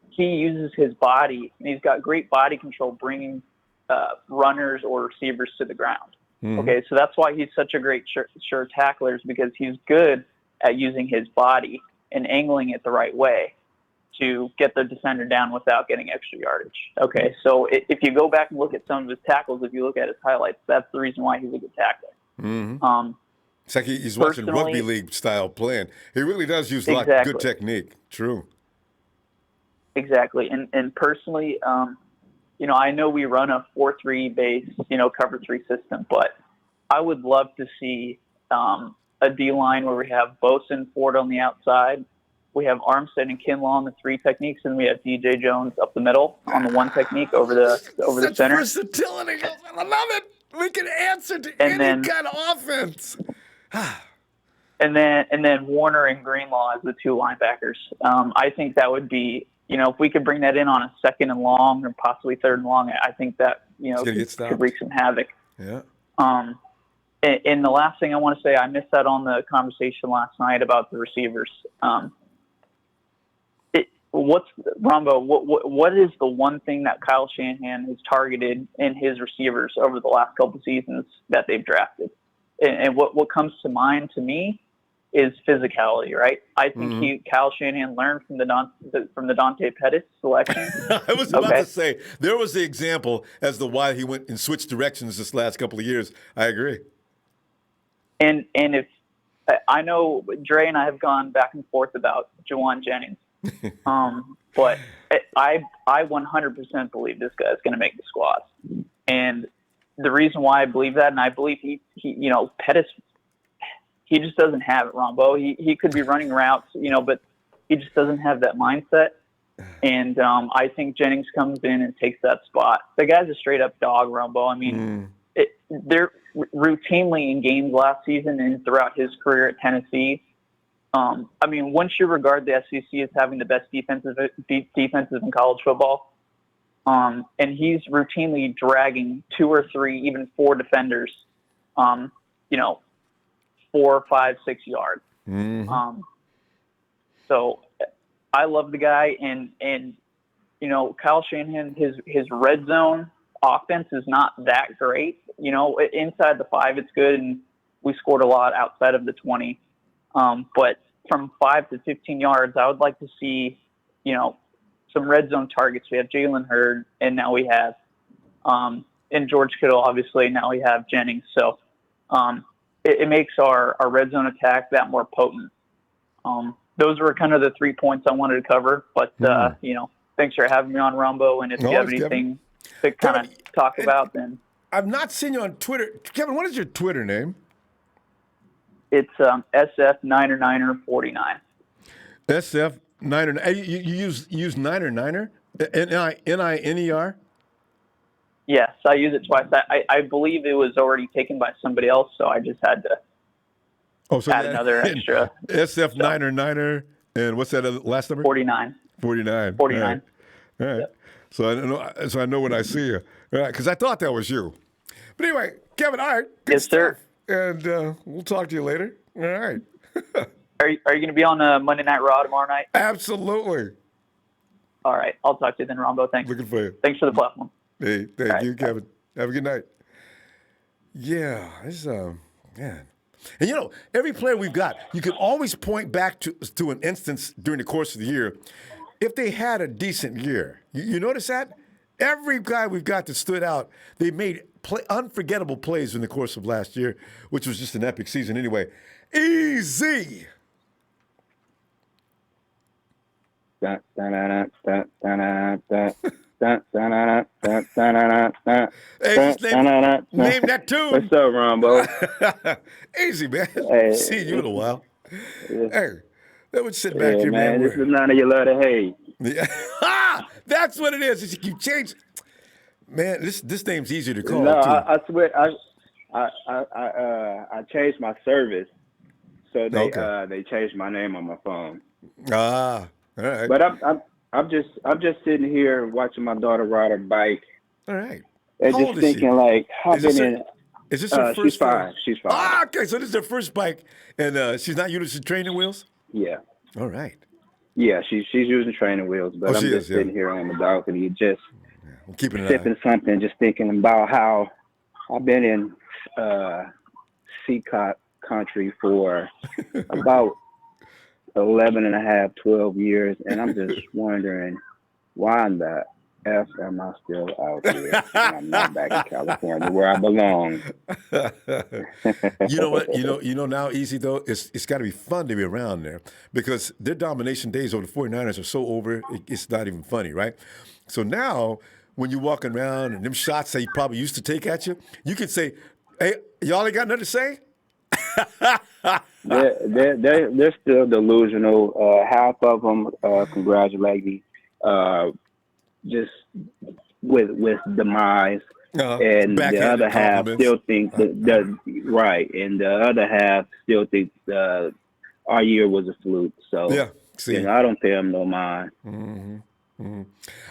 S7: he uses his body, and he's got great body control, bringing runners or receivers to the ground. Mm-hmm. Okay, so that's why he's such a great sure tackler, is because he's good at using his body and angling it the right way to get the defender down without getting extra yardage. Okay, so if you go back and look at some of his tackles, if you look at his highlights, that's the reason why he's a good tackler.
S1: Mm-hmm. It's like he's watching rugby league style playing. He really does use a lot of good technique. True.
S7: Exactly. And personally, I know we run a 4-3 base, cover 3 system, but I would love to see a D-line where we have Bosa and Ford on the outside. We have Armstead and Kinlaw on the 3 techniques, and we have DJ Jones up the middle on the 1 technique over the center.
S1: Versatility. I love it. We can answer to any kind of offense.
S7: and then Warner and Greenlaw as the 2 linebackers. I think that would be, if we could bring that in on a 2nd and long or possibly 3rd and long, I think that, could wreak some havoc.
S1: Yeah.
S7: And the last thing I want to say, I missed out on the conversation last night about the receivers. Ronbo? What is the one thing that Kyle Shanahan has targeted in his receivers over the last couple of seasons that they've drafted? And what comes to mind to me is physicality, right? I think Kyle Shanahan learned from the Dante Pettis selection.
S1: I was about to say, there was the example as to why he went and switched directions this last couple of years. I agree.
S7: And if I know Dre and I have gone back and forth about Juwan Jennings, but I 100% believe this guy is going to make the squad. And the reason why I believe that, and I believe he Pettis, he just doesn't have it, Ronbo. He could be running routes, but he just doesn't have that mindset. And I think Jennings comes in and takes that spot. The guy's a straight up dog, Ronbo. I mean, they're routinely in games last season and throughout his career at Tennessee. I mean, once you regard the SEC as having the best defenses in college football, and he's routinely dragging 2 or 3, even 4 defenders, 4, 5, 6 yards. So I love the guy, and Kyle Shanahan, his red zone offense is not that great. Inside the 5, it's good, and we scored a lot outside of the 20. But from 5 to 15 yards, I would like to see, some red zone targets. We have Jalen Hurd, and now we have, and George Kittle, obviously. Now we have Jennings. So it makes our red zone attack that more potent. Those were kind of the 3 points I wanted to cover. But thanks for having me on, Ronbo. And if you have anything to kind of talk about, then
S1: I've not seen you on Twitter, Kevin. What is your Twitter name?
S7: It's SF99er49.
S1: SF9er. You use Niner Niner? N-I-N-E-R?
S7: Yes, I use it twice. I believe it was already taken by somebody else, so I just had to add another extra.
S1: SF9er, and what's that other, last number?
S7: 49.
S1: 49.
S7: 49.
S1: All right.
S7: Yep.
S1: So I know when I see you. All right, because I thought that was you. But anyway, Kevin, all right. Good
S7: yes,
S1: stuff.
S7: sir.
S1: And we'll talk to you later. All right.
S7: Are you going to be on Monday Night Raw tomorrow night?
S1: Absolutely.
S7: All right. I'll talk to you then, Ronbo. Thanks.
S1: Looking for you.
S7: Thanks for the platform.
S1: Hey, thank you, Kevin. Have a good night. Yeah, it's man. And every player we've got, you can always point back to an instance during the course of the year if they had a decent year. You notice that? Every guy we've got that stood out, they made unforgettable plays in the course of last year, which was just an epic season anyway. Easy.
S2: Hey,
S1: name that tune.
S2: What's up, Ronbo?
S1: Easy, man.
S2: Hey.
S1: See you in a while.
S2: Yeah.
S1: Hey, that would sit back here,
S2: man. This is none of your love to hate.
S1: Yeah. That's what it is. You change. Man, this name's easier to call.
S2: No,
S1: too.
S2: I swear, I changed my service, so they changed my name on my phone.
S1: Ah, all right.
S2: But I'm just sitting here watching my daughter ride her bike.
S1: All right.
S2: And just thinking like, how
S1: is this her first?
S2: She's 5. She's 5.
S1: Ah, okay. So this is her first bike, and she's not using training wheels.
S2: Yeah.
S1: All right.
S2: Yeah, she's using training wheels, but I'm just sitting here on the balcony, just sipping something, just thinking about how I've been in Seacott country for about 11 and a half, 12 years, and I'm just wondering why in the F am I still out here? I'm not back in California where I belong.
S1: You know what? Now, Easy, though, it's got to be fun to be around there because their domination days over the 49ers are so over, it's not even funny, right? So now, when you're walking around and them shots that you probably used to take at you, you could say, hey, y'all ain't got nothing to say?
S2: They're still delusional. Half of them congratulate me. Just with demise, and the other half still think and the other half still think our year was a fluke. So I don't pay them no mind.
S1: Mm-hmm. Mm-hmm.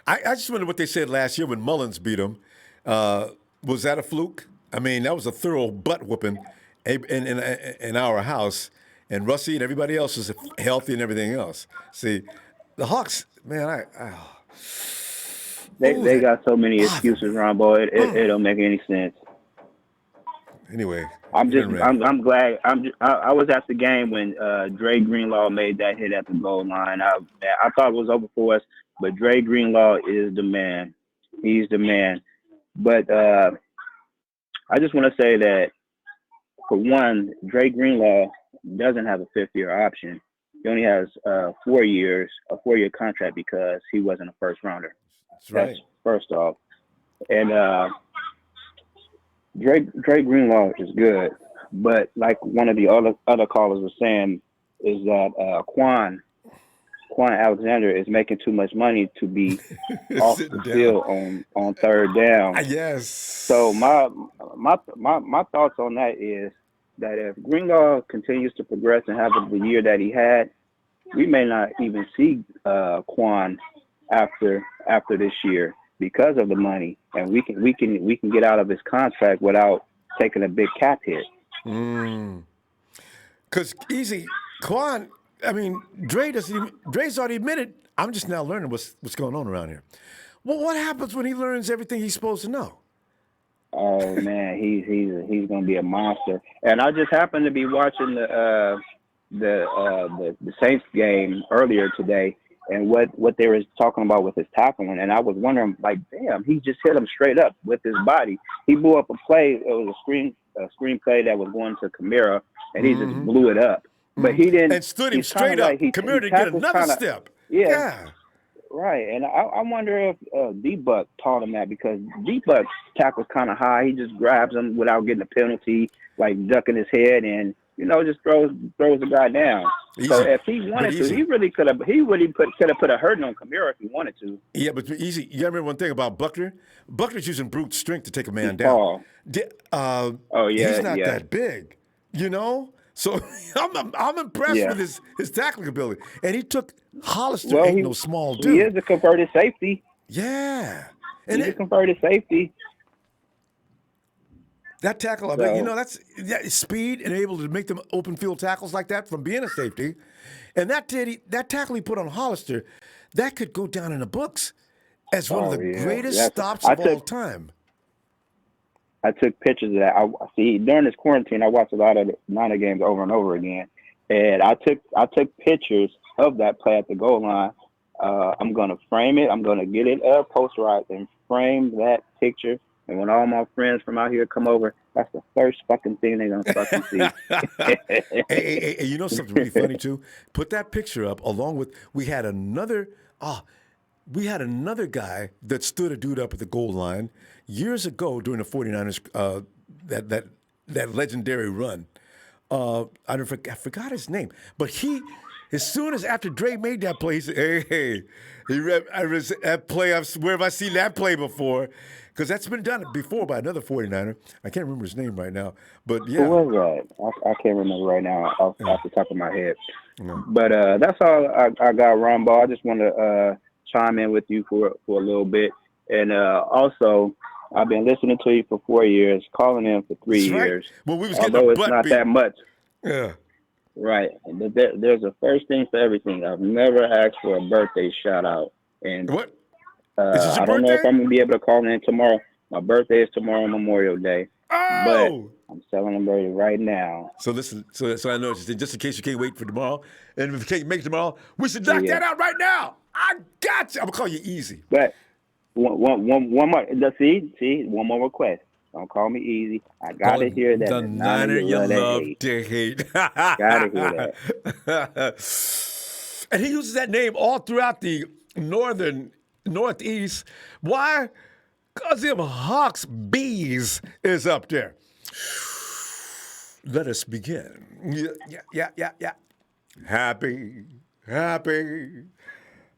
S1: I just wonder what they said last year when Mullins beat them. Was that a fluke? I mean, that was a thorough butt whooping in our house. And Russie and everybody else was healthy and everything else. See, the Hawks, man,
S8: They got so many excuses, Ronbo. It don't make any sense.
S1: Anyway,
S8: I'm glad. I was at the game when Dre Greenlaw made that hit at the goal line. I thought it was over for us, but Dre Greenlaw is the man. He's the man. But I just want to say that, for one, Dre Greenlaw doesn't have a fifth-year option. He only has 4 years, a 4-year contract, because he wasn't a first rounder.
S1: That's right.
S8: That's first off. And Dre Greenlaw is good, but like one of the other callers was saying, is that Kwon Alexander is making too much money to be off the field on third down.
S1: Yes.
S8: So my thoughts on that is that if Greenlaw continues to progress and have the year that he had, we may not even see Quan after this year because of the money, and we can get out of his contract without taking a big cap hit.
S1: Because Quan. I mean, Dre's already admitted. I'm just now learning what's going on around here. Well, what happens when he learns everything he's supposed to know?
S8: Oh man, he's gonna be a monster. And I just happened to be watching the Saints game earlier today, and what they were talking about with his tackling, and I was wondering, like, damn, he just hit him straight up with his body. He blew up a play. It was a screen play that was going to Kamara, and he just blew it up. But he didn't.
S1: And stood him straight up. Kamara didn't get another step.
S8: Yeah. Right. And I wonder if D-Buck taught him that, because D-Buck's tackle's kind of high. He just grabs him without getting a penalty, like ducking his head, and just throws the guy down. Easy. So if he wanted to, he really could have put a hurting on Kamara if he wanted to.
S1: Yeah, but easy. You got to remember one thing about Buckner. Buckner's using brute strength to take a man down.
S8: He's
S1: not that big, So I'm impressed with his tackling ability, and he took Hollister. Ain't no small dude.
S8: He is a converted safety.
S1: Yeah,
S8: and he's a converted safety.
S1: That tackle, that's speed and able to make them open field tackles like that from being a safety, and that tackle he put on Hollister, that could go down in the books as one of the greatest stops of all time.
S8: I took pictures of that. I see during this quarantine, I watched a lot of the Niner games over and over again, and I took pictures of that play at the goal line. I'm gonna frame it. I'm gonna get it posterized and frame that picture. And when all my friends from out here come over, that's the first fucking thing they're gonna fucking see.
S1: hey, you know something really funny too? Put that picture up along with we had another guy that stood a dude up at the goal line years ago during the 49ers, that legendary run. I forgot his name, but as soon as after Dre made that play, he said, hey, that play, I swear if I seen that play before, because that's been done before by another 49er. I can't remember his name right now, but yeah.
S8: Who was that? I can't remember right now off the top of my head. Yeah. But that's all I got, Ronbo. I just want to chime in with you for a little bit. And also, I've been listening to you for 4 years, calling in for 3 years.
S1: Well, we was
S8: although it's not that much.
S1: Yeah.
S8: Right. There's a first thing for everything. I've never asked for a birthday shout out. And
S1: what?
S8: I don't know if I'm going to be able to call in tomorrow. My birthday is tomorrow, Memorial Day.
S1: Oh!
S8: But I'm celebrating right now.
S1: So listen, so I know, just in case you can't wait for tomorrow, and if you can't make it tomorrow, we should knock that out right now. I got you. I'm going to call you Easy.
S8: But one more. See, one more request. Don't call me Easy. I got to hear that.
S1: The Niner you love to hate.
S8: Got to hear that.
S1: And he uses that name all throughout the Northeast. Why? Because them Hawks Bees is up there. Let us begin. Yeah.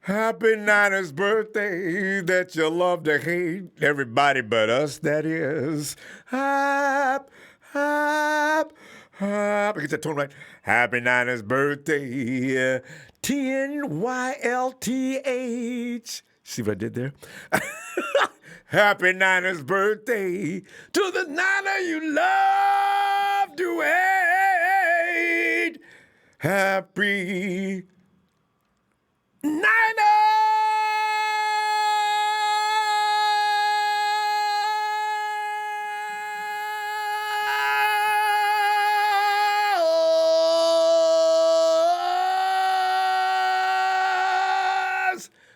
S1: Happy Niners birthday that you love to hate. Everybody but us, that is. I get that tone right. Happy Niners birthday. TNYLTH. See what I did there? Happy Niners birthday to the Niner you love to hate. Happy Niners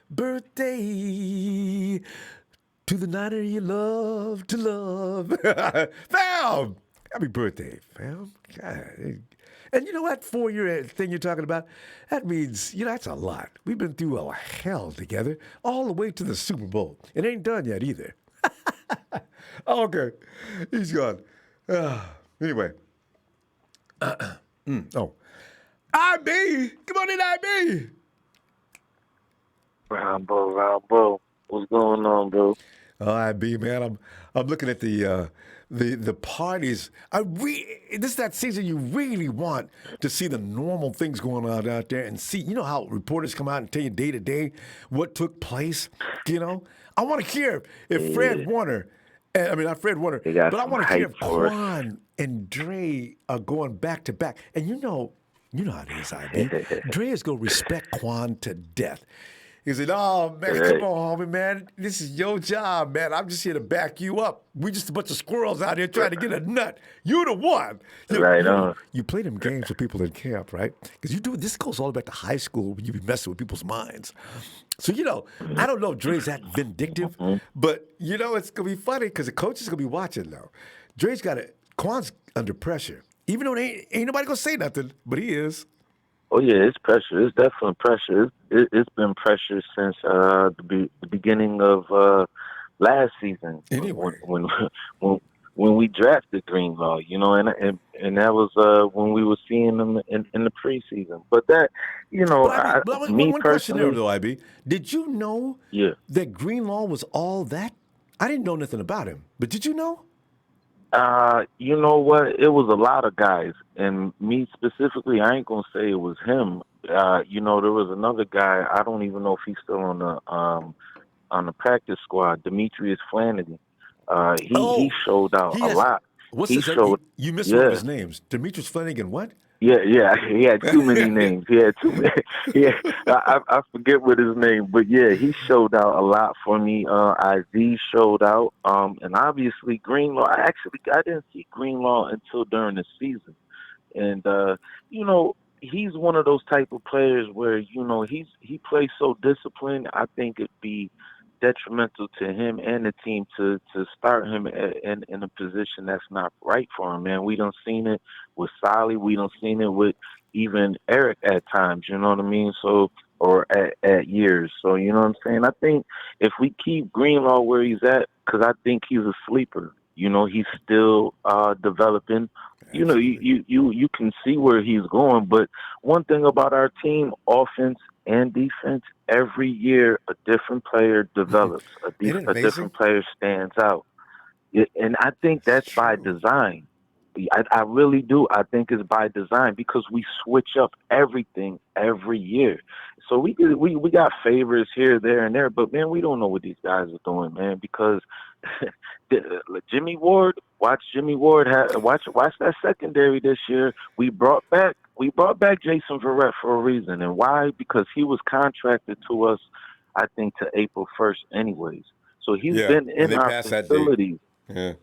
S1: birthday to the Niner you love to love. Fam, happy birthday, fam. God. And you know what 4-year thing you're talking about? That means, that's a lot. We've been through a hell together all the way to the Super Bowl. It ain't done yet either. Okay. He's gone. Anyway. Oh. IB! Come on in, IB!
S6: Ronbo. What's going on, bro?
S1: Oh, IB, man. I'm looking at the parties. This is that season you really want to see the normal things going on out there and see, how reporters come out and tell you day to day what took place, I want to hear if Fred Warner, not Fred Warner, but I want to hear if Quan and Dre are going back to back. And you know how it is, IB. Dre is going to respect Quan to death. He said, "Oh, man, come on, homie, man. This is your job, man. I'm just here to back you up. We just a bunch of squirrels out here trying to get a nut. You the one." You play them games with people in camp, right? Because this goes all the way back to high school when you be messing with people's minds. So, I don't know if Dre's that vindictive, but, it's going to be funny because the coach is going to be watching, though. Quan's under pressure. Even though ain't nobody going to say nothing, but he is.
S6: Oh yeah, it's pressure. It's definitely pressure. It's been pressure since the beginning of last season.
S1: Anyway.
S6: When we drafted Greenlaw, and that was when we were seeing him in the preseason. But that,
S1: one question there though, IB. Did you know that Greenlaw was all that? I didn't know nothing about him, but did you know?
S6: You know what? It was a lot of guys, and me specifically, I ain't gonna say it was him. There was another guy. I don't even know if he's still on the practice squad. Demetrius Flannery. He showed out a lot.
S1: What's his name? You missed one of his names. Demetrius Flanagan. What?
S6: Yeah. He had too many names. He had too many. Yeah, I forget what his name, but yeah, he showed out a lot for me. Iz showed out, and obviously Greenlaw. I didn't see Greenlaw until during the season, and he's one of those type of players where he plays so disciplined. I think it'd be detrimental to him and the team to start him in a position that's not right for him, man. We done seen it with Solly. We done seen it with even Eric at times, you know what I mean? So, or at years. So, you know what I'm saying? I think if we keep Greenlaw where he's at, because I think he's a sleeper. He's still developing. You can see where he's going. But one thing about our team, offense and defense, every year a different player develops. A different player stands out. And I think that's by design. I really do. I think it's by design because we switch up everything every year. So we got favors here, there, and there, but man, we don't know what these guys are doing, man. Because Jimmy Ward, watch that secondary this year. We brought back Jason Verrett for a reason, and why? Because he was contracted to us, I think, to April 1st, anyways. So he's been in our facilities.
S1: Yeah.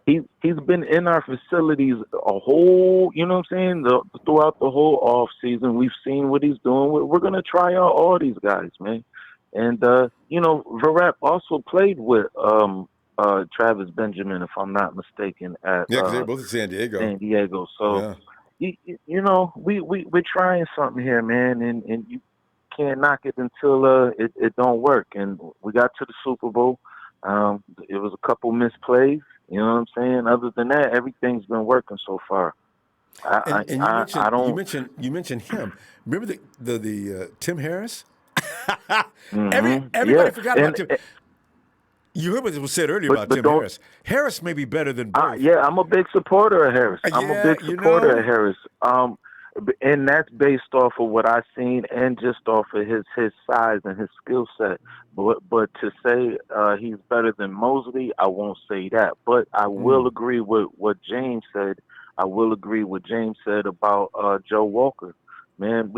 S6: He's been in our facilities a whole, you know what I'm saying, throughout the whole off season. We've seen what he's doing. We're going to try out all these guys, man. And, Verrett also played with Travis Benjamin, if I'm not mistaken,
S1: because they're both in San Diego.
S6: So, we're trying something here, man, and you can't knock it until it don't work. And we got to the Super Bowl. It was a couple misplays. You know what I'm saying? Other than that, everything's been working so far.
S1: You mentioned him. Remember the Tim Harris? Everybody forgot about Tim. You heard what was said earlier about Tim Harris. Harris may be better than both.
S6: I'm a big supporter of Harris. I'm a big supporter of Harris. and that's based off of what I've seen and just off of his size and his skill set. But to say he's better than Mosley, I won't say that. But I will agree with what James said. I will agree with James said about Joe Walker. Man,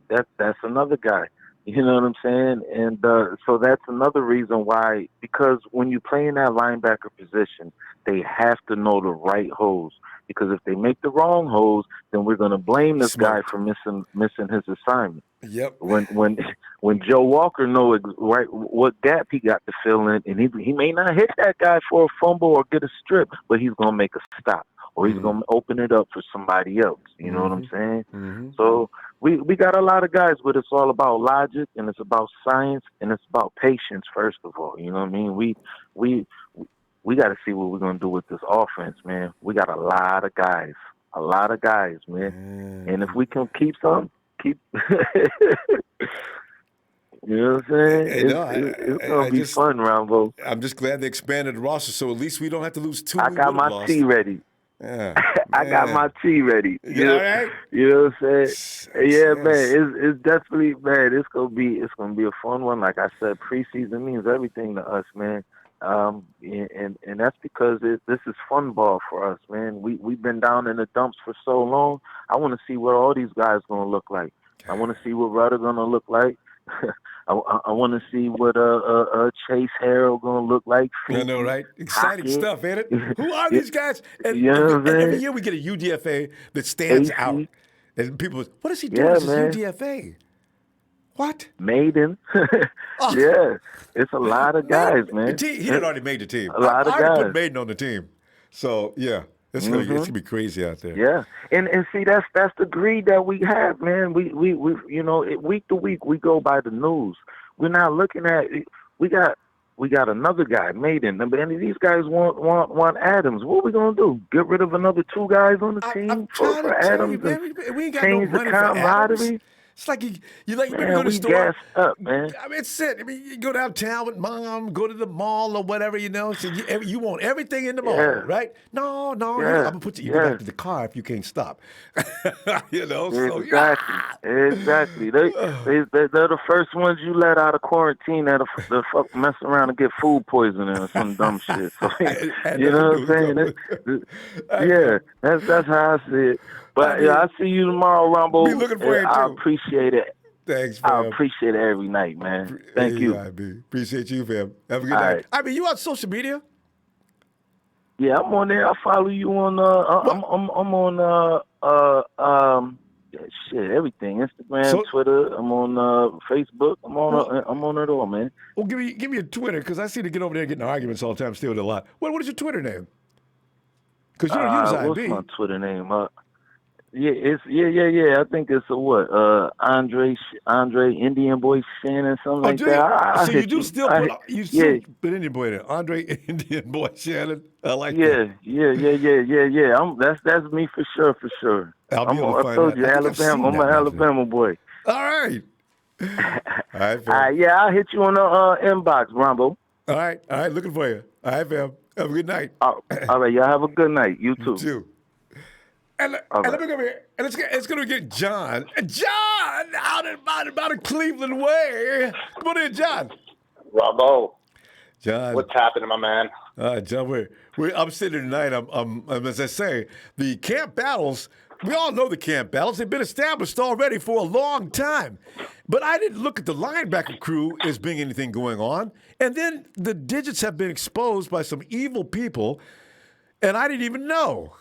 S6: that's another guy. You know what I'm saying? And so that's another reason why, because when you play in that linebacker position, they have to know the right holes. Because if they make the wrong holes, then we're going to blame this guy for missing his assignment.
S1: Yep.
S6: When Joe Walker knows right what gap he got to fill in, and he may not hit that guy for a fumble or get a strip, but he's going to make a stop. Or he's going to open it up for somebody else. You know what I'm saying?
S1: Mm-hmm.
S6: So we got a lot of guys, but it's all about logic, and it's about science, and it's about patience, first of all. You know what I mean? We got to see what we're going to do with this offense, man. We got a lot of guys, man. And if we can keep some, you know what I'm saying? It's going to be fun, Ronbo.
S1: I'm just glad they expanded the roster, so at least we don't have to lose two.
S6: I got my tea ready.
S1: Yeah,
S6: I got my tea ready.
S1: You know, all right?
S6: You know what I'm saying? Yeah, man. It's definitely, man. It's gonna be a fun one. Like I said, preseason means everything to us, man. And that's because this is fun ball for us, man. We've been down in the dumps for so long. I want to see what all these guys gonna look like. I want to see what Rudder gonna look like. I want to see what Chase Harrell gonna look like.
S1: I know, right? Exciting stuff, ain't it? Who are these guys? And,
S6: you know
S1: and every year we get a UDFA that stands out, and people, what is he doing? This is UDFA. What?
S6: Maiden. Yeah, it's a lot of guys, man.
S1: He had already made the team.
S6: A lot of guys.
S1: I put Maiden on the team. So yeah. It's gonna be crazy out there.
S6: Yeah, and see that's the greed that we have, man. We you know, week to week we go by the news. We're not looking at we got another guy, Maiden, and these guys want Adams. What are we gonna do? Get rid of another two guys on the team for Adams?
S1: We ain't got
S6: change
S1: no money
S6: the
S1: for Adams.
S6: camaraderie?
S1: It's like you go
S6: Man,
S1: to the
S6: we
S1: store.
S6: gassed up, man.
S1: I mean, it's it. I mean, you go downtown with mom, go to the mall or whatever, you know. So you want everything in the mall, right? No. I'm gonna put you go back to the car if you can't stop. You know.
S6: Exactly. They're the first ones you let out of quarantine that'll fuck mess around and get food poisoning or some dumb shit. So, you know what I'm saying? Yeah, that's how I see it. But I see you tomorrow, Ronbo.
S1: Be looking for you too.
S6: I appreciate it.
S1: Thanks, fam.
S6: I appreciate it every night, man. Thank you.
S1: Appreciate you, fam. Have a good night.
S6: Right.
S1: I mean, you on social media?
S6: Yeah, I'm on there. I follow you on. I'm on. Everything. Instagram, Twitter. I'm on Facebook. I'm on it all, man.
S1: Well, give me a Twitter because I see to get over there getting arguments all the time. Still a lot. What is your Twitter name? Because you don't use IB.
S6: What's my Twitter name? Yeah. I think it's Andre Indian Boy Shannon, something like that.
S1: So you do still put Indian Boy there. Andre Indian Boy Shannon. I like that.
S6: Yeah. That's me for sure.
S1: I
S6: told you, Alabama. I'm an Alabama boy.
S1: All right. All right,
S6: fam. Yeah, I'll hit you on the inbox, Ronbo.
S1: All right. Looking for you. All right, fam. Have a good night.
S6: All right, y'all have a good night. You too.
S1: You too. And let me go over here. And it's going to get John. John, out in Cleveland way. Come on in, John.
S9: Ronbo.
S1: John.
S9: What's happening, my man?
S1: John, I'm sitting tonight. I'm as I say, the camp battles. We all know the camp battles. They've been established already for a long time. But I didn't look at the linebacker crew as being anything going on. And then the digits have been exposed by some evil people. And I didn't even know.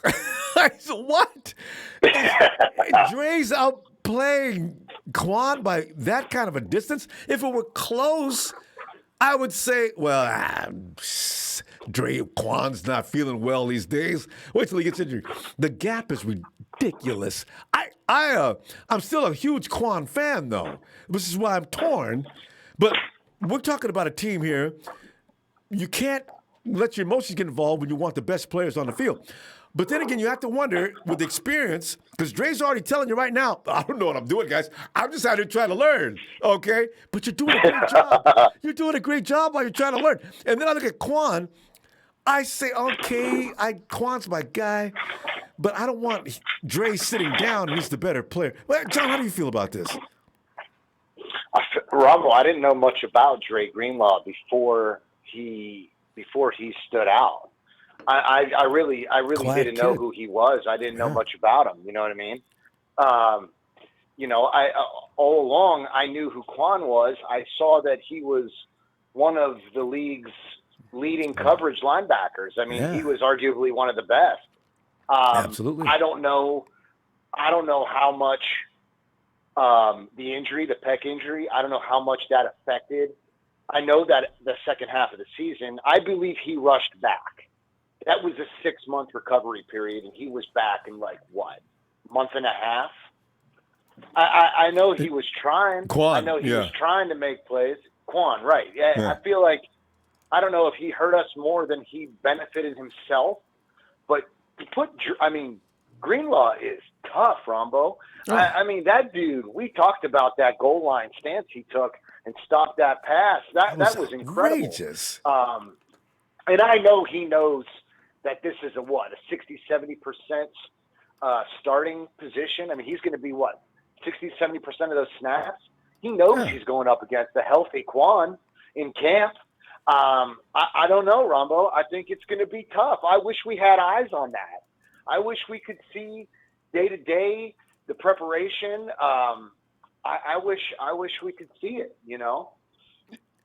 S1: I said, what? Dre's outplaying Quan by that kind of a distance. If it were close, I would say, well, Quan's not feeling well these days. Wait till he gets injured. The gap is ridiculous. I'm still a huge Quan fan, though, which is why I'm torn. But we're talking about a team here. You can't let your emotions get involved when you want the best players on the field. But then again, you have to wonder with experience, because Dre's already telling you right now, I don't know what I'm doing, guys. I'm just out here trying to learn, okay? But you're doing a great job. You're doing a great job while you're trying to learn. And then I look at Quan. I say, okay, Quan's my guy, but I don't want Dre sitting down. He's the better player. Well, John, how do you feel about this?
S9: Ronbo, I didn't know much about Dre Greenlaw before he stood out. I really
S1: Quiet
S9: didn't know
S1: kid.
S9: who he was. I didn't know much about him. You know what I mean? I all along I knew who Quan was. I saw that he was one of the league's leading coverage linebackers. I mean, he was arguably one of the best.
S1: Absolutely.
S9: I don't know how much the injury, the pec injury, I don't know how much that affected. I know that the second half of the season, I believe he rushed back. That was a 6-month recovery period, and he was back in month and a half. I know he was trying.
S1: Quan,
S9: I know he was trying to make plays. Quan, right. Yeah. I feel like, I don't know if he hurt us more than he benefited himself, but Greenlaw is tough, Ronbo. I mean, that dude, we talked about that goal line stance he took and stopped that pass. That was incredible.
S1: Outrageous.
S9: And I know he knows that this is a 60-70% starting position. I mean, he's going to be 60-70% of those snaps. He knows he's going up against the healthy Quan in camp. I don't know, Ronbo. I think it's going to be tough. I wish we had eyes on that. I wish we could see day to day the preparation. I wish we could see it,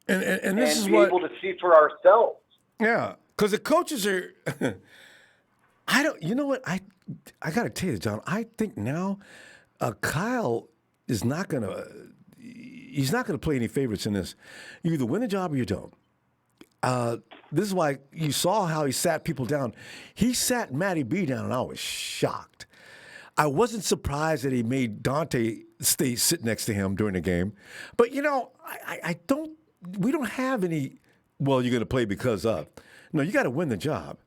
S1: and this is
S9: be
S1: what
S9: able to see for ourselves.
S1: Yeah, because the coaches are. I don't. You know what? I got to tell you, John. I think now, Kyle is not gonna. He's not gonna play any favorites in this. You either win the job or you don't. This is why you saw how he sat people down. He sat Matty B down, and I was shocked. I wasn't surprised that he made Dante sit next to him during the game. But, I don't – we don't have any, well, you're going to play because of. No, you got to win the job.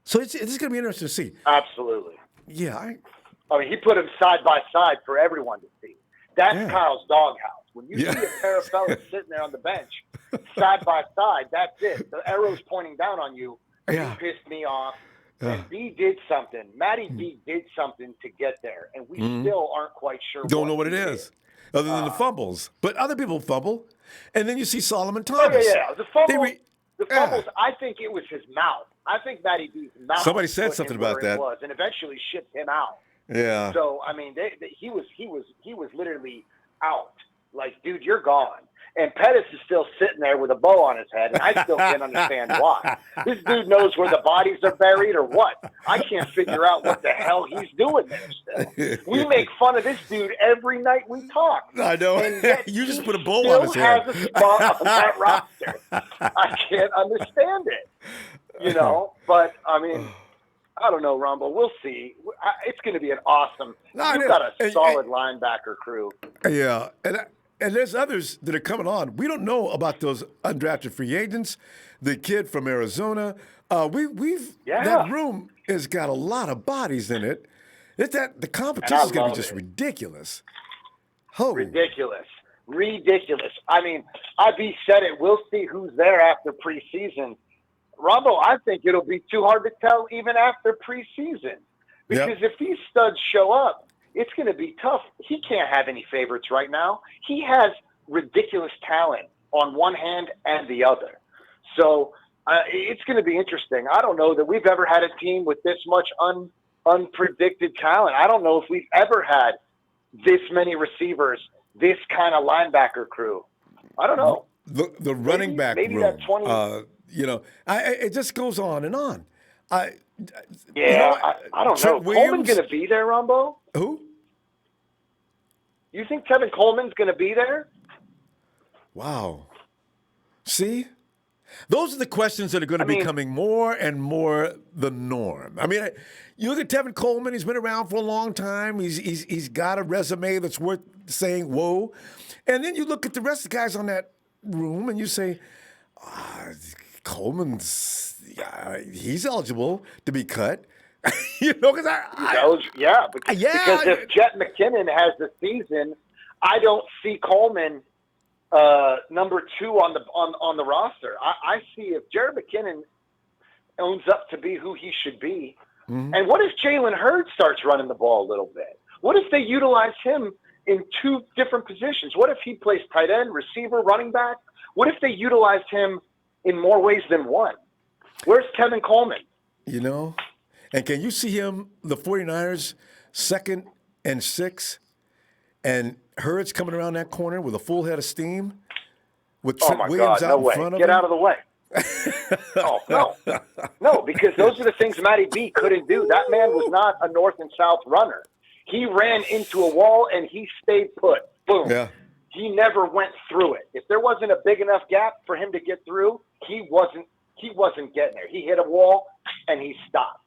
S1: So it's going to be interesting to see.
S9: Absolutely.
S1: Yeah.
S9: I mean, he put them side by side for everyone to see. That's Kyle's doghouse. When you see a pair of fellas sitting there on the bench, side by side, that's it. The arrow's pointing down on you. You pissed me off. And B did something. Matty B did something to get there, and we still aren't quite sure.
S1: Don't know what it is, other than the fumbles. But other people fumble, and then you see Solomon Thomas.
S9: The fumbles. The fumbles. I think it was his mouth. I think Matty B's mouth.
S1: Somebody said something about that.
S9: And eventually shipped him out.
S1: Yeah.
S9: So I mean, he was literally out. Like, dude, you're gone. And Pettis is still sitting there with a bow on his head, and I still can't understand why. This dude knows where the bodies are buried or what. I can't figure out what the hell he's doing there still. We make fun of this dude every night we talk.
S1: I know.
S9: And yet
S1: you just put a bow
S9: on
S1: his head.
S9: He still has a spot on that roster. I can't understand it, But, I mean, I don't know, Ronbo. We'll see. It's going to be an awesome – you've got a solid linebacker crew.
S1: Yeah, and there's others that are coming on. We don't know about those undrafted free agents. The kid from Arizona. That room has got a lot of bodies in it. The competition is going to be just ridiculous. Oh.
S9: Ridiculous. I mean, IB said it. We'll see who's there after preseason. Ronbo, I think it'll be too hard to tell even after preseason. Because if these studs show up, it's going to be tough. He can't have any favorites right now. He has ridiculous talent on one hand and the other. So it's going to be interesting. I don't know that we've ever had a team with this much unpredicted talent. I don't know if we've ever had this many receivers, this kind of linebacker crew. I don't know.
S1: The running back
S9: maybe
S1: room,
S9: that 20.
S1: It just goes on and on.
S9: I don't know. Coleman's going to be there, Ronbo?
S1: Who?
S9: You think Tevin Coleman's going to be there?
S1: Wow. See? Those are the questions that are going to be becoming more and more the norm. I mean, you look at Tevin Coleman. He's been around for a long time. He's got a resume that's worth saying, whoa. And then you look at the rest of the guys on that room and you say, Coleman's, he's eligible to be cut. Because
S9: because if Jet McKinnon has the season, I don't see Coleman number 2 on the roster. I see if Jared McKinnon owns up to be who he should be. Mm-hmm. And what if Jalen Hurts starts running the ball a little bit? What if they utilize him in 2 different positions? What if he plays tight end, receiver, running back? What if they utilized him in more ways than one? Where's Kevin Coleman?
S1: You know, and can you see him, the 49ers, 2nd and 6, and Hurts coming around that corner with a full head of steam with Trent Williams out in front of him?
S9: Get out of the way. Oh, no. No, because those are the things Matty B couldn't do. That man was not a north and south runner. He ran into a wall and he stayed put. Boom. Yeah. He never went through it. If there wasn't a big enough gap for him to get through, he wasn't getting there. He hit a wall and he stopped.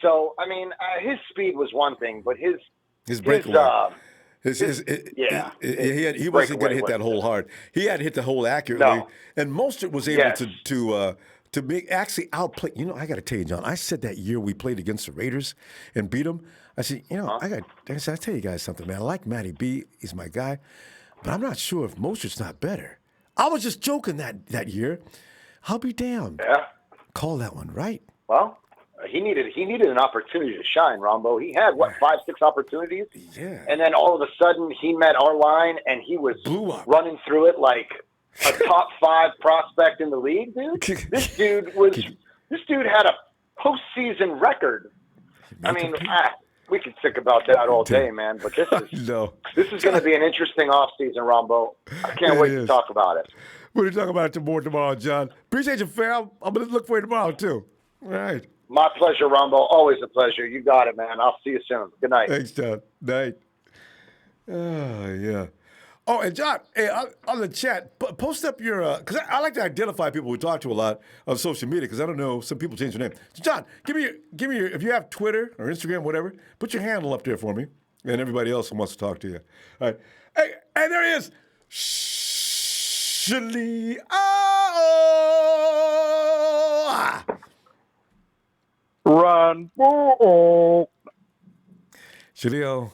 S9: So, I mean, his speed was one thing, but his breakaway. He wasn't going to hit that hole hard. He had to hit the hole accurately, and Mostert was able to make actually outplay. You know, I got to tell you, John. I said that year we played against the Raiders and beat them. I said, I tell you guys something, man. I like Matty B. He's my guy, but I'm not sure if Mostert's not better. I was just joking that year. I'll be damned. Yeah.
S1: Call that one right.
S9: Well, he needed an opportunity to shine, Ronbo. He had, 5, 6 opportunities?
S1: Yeah.
S9: And then all of a sudden he met our line and he was running through it like a top 5 prospect in the league, dude. This dude had a postseason record. I mean, we could think about that all day, man, but this is going to be an interesting offseason, Ronbo. I can't wait to talk about it.
S1: We'll talk about it more tomorrow, John. Appreciate you, fam. I'm going to look for you tomorrow, too. All right.
S9: My pleasure, Ronbo. Always a pleasure. You got it, man. I'll see you soon. Good night.
S1: Thanks, John. Night. Oh, yeah. Oh, and John, hey, on the chat, post up your, because I like to identify people we talk to a lot on social media, because I don't know, some people change their name. So, John, give me your, if you have Twitter or Instagram, whatever, put your handle up there for me, and everybody else who wants to talk to you. All right. Hey, and there he is. Shali.
S10: Ronbo.
S1: Shalio,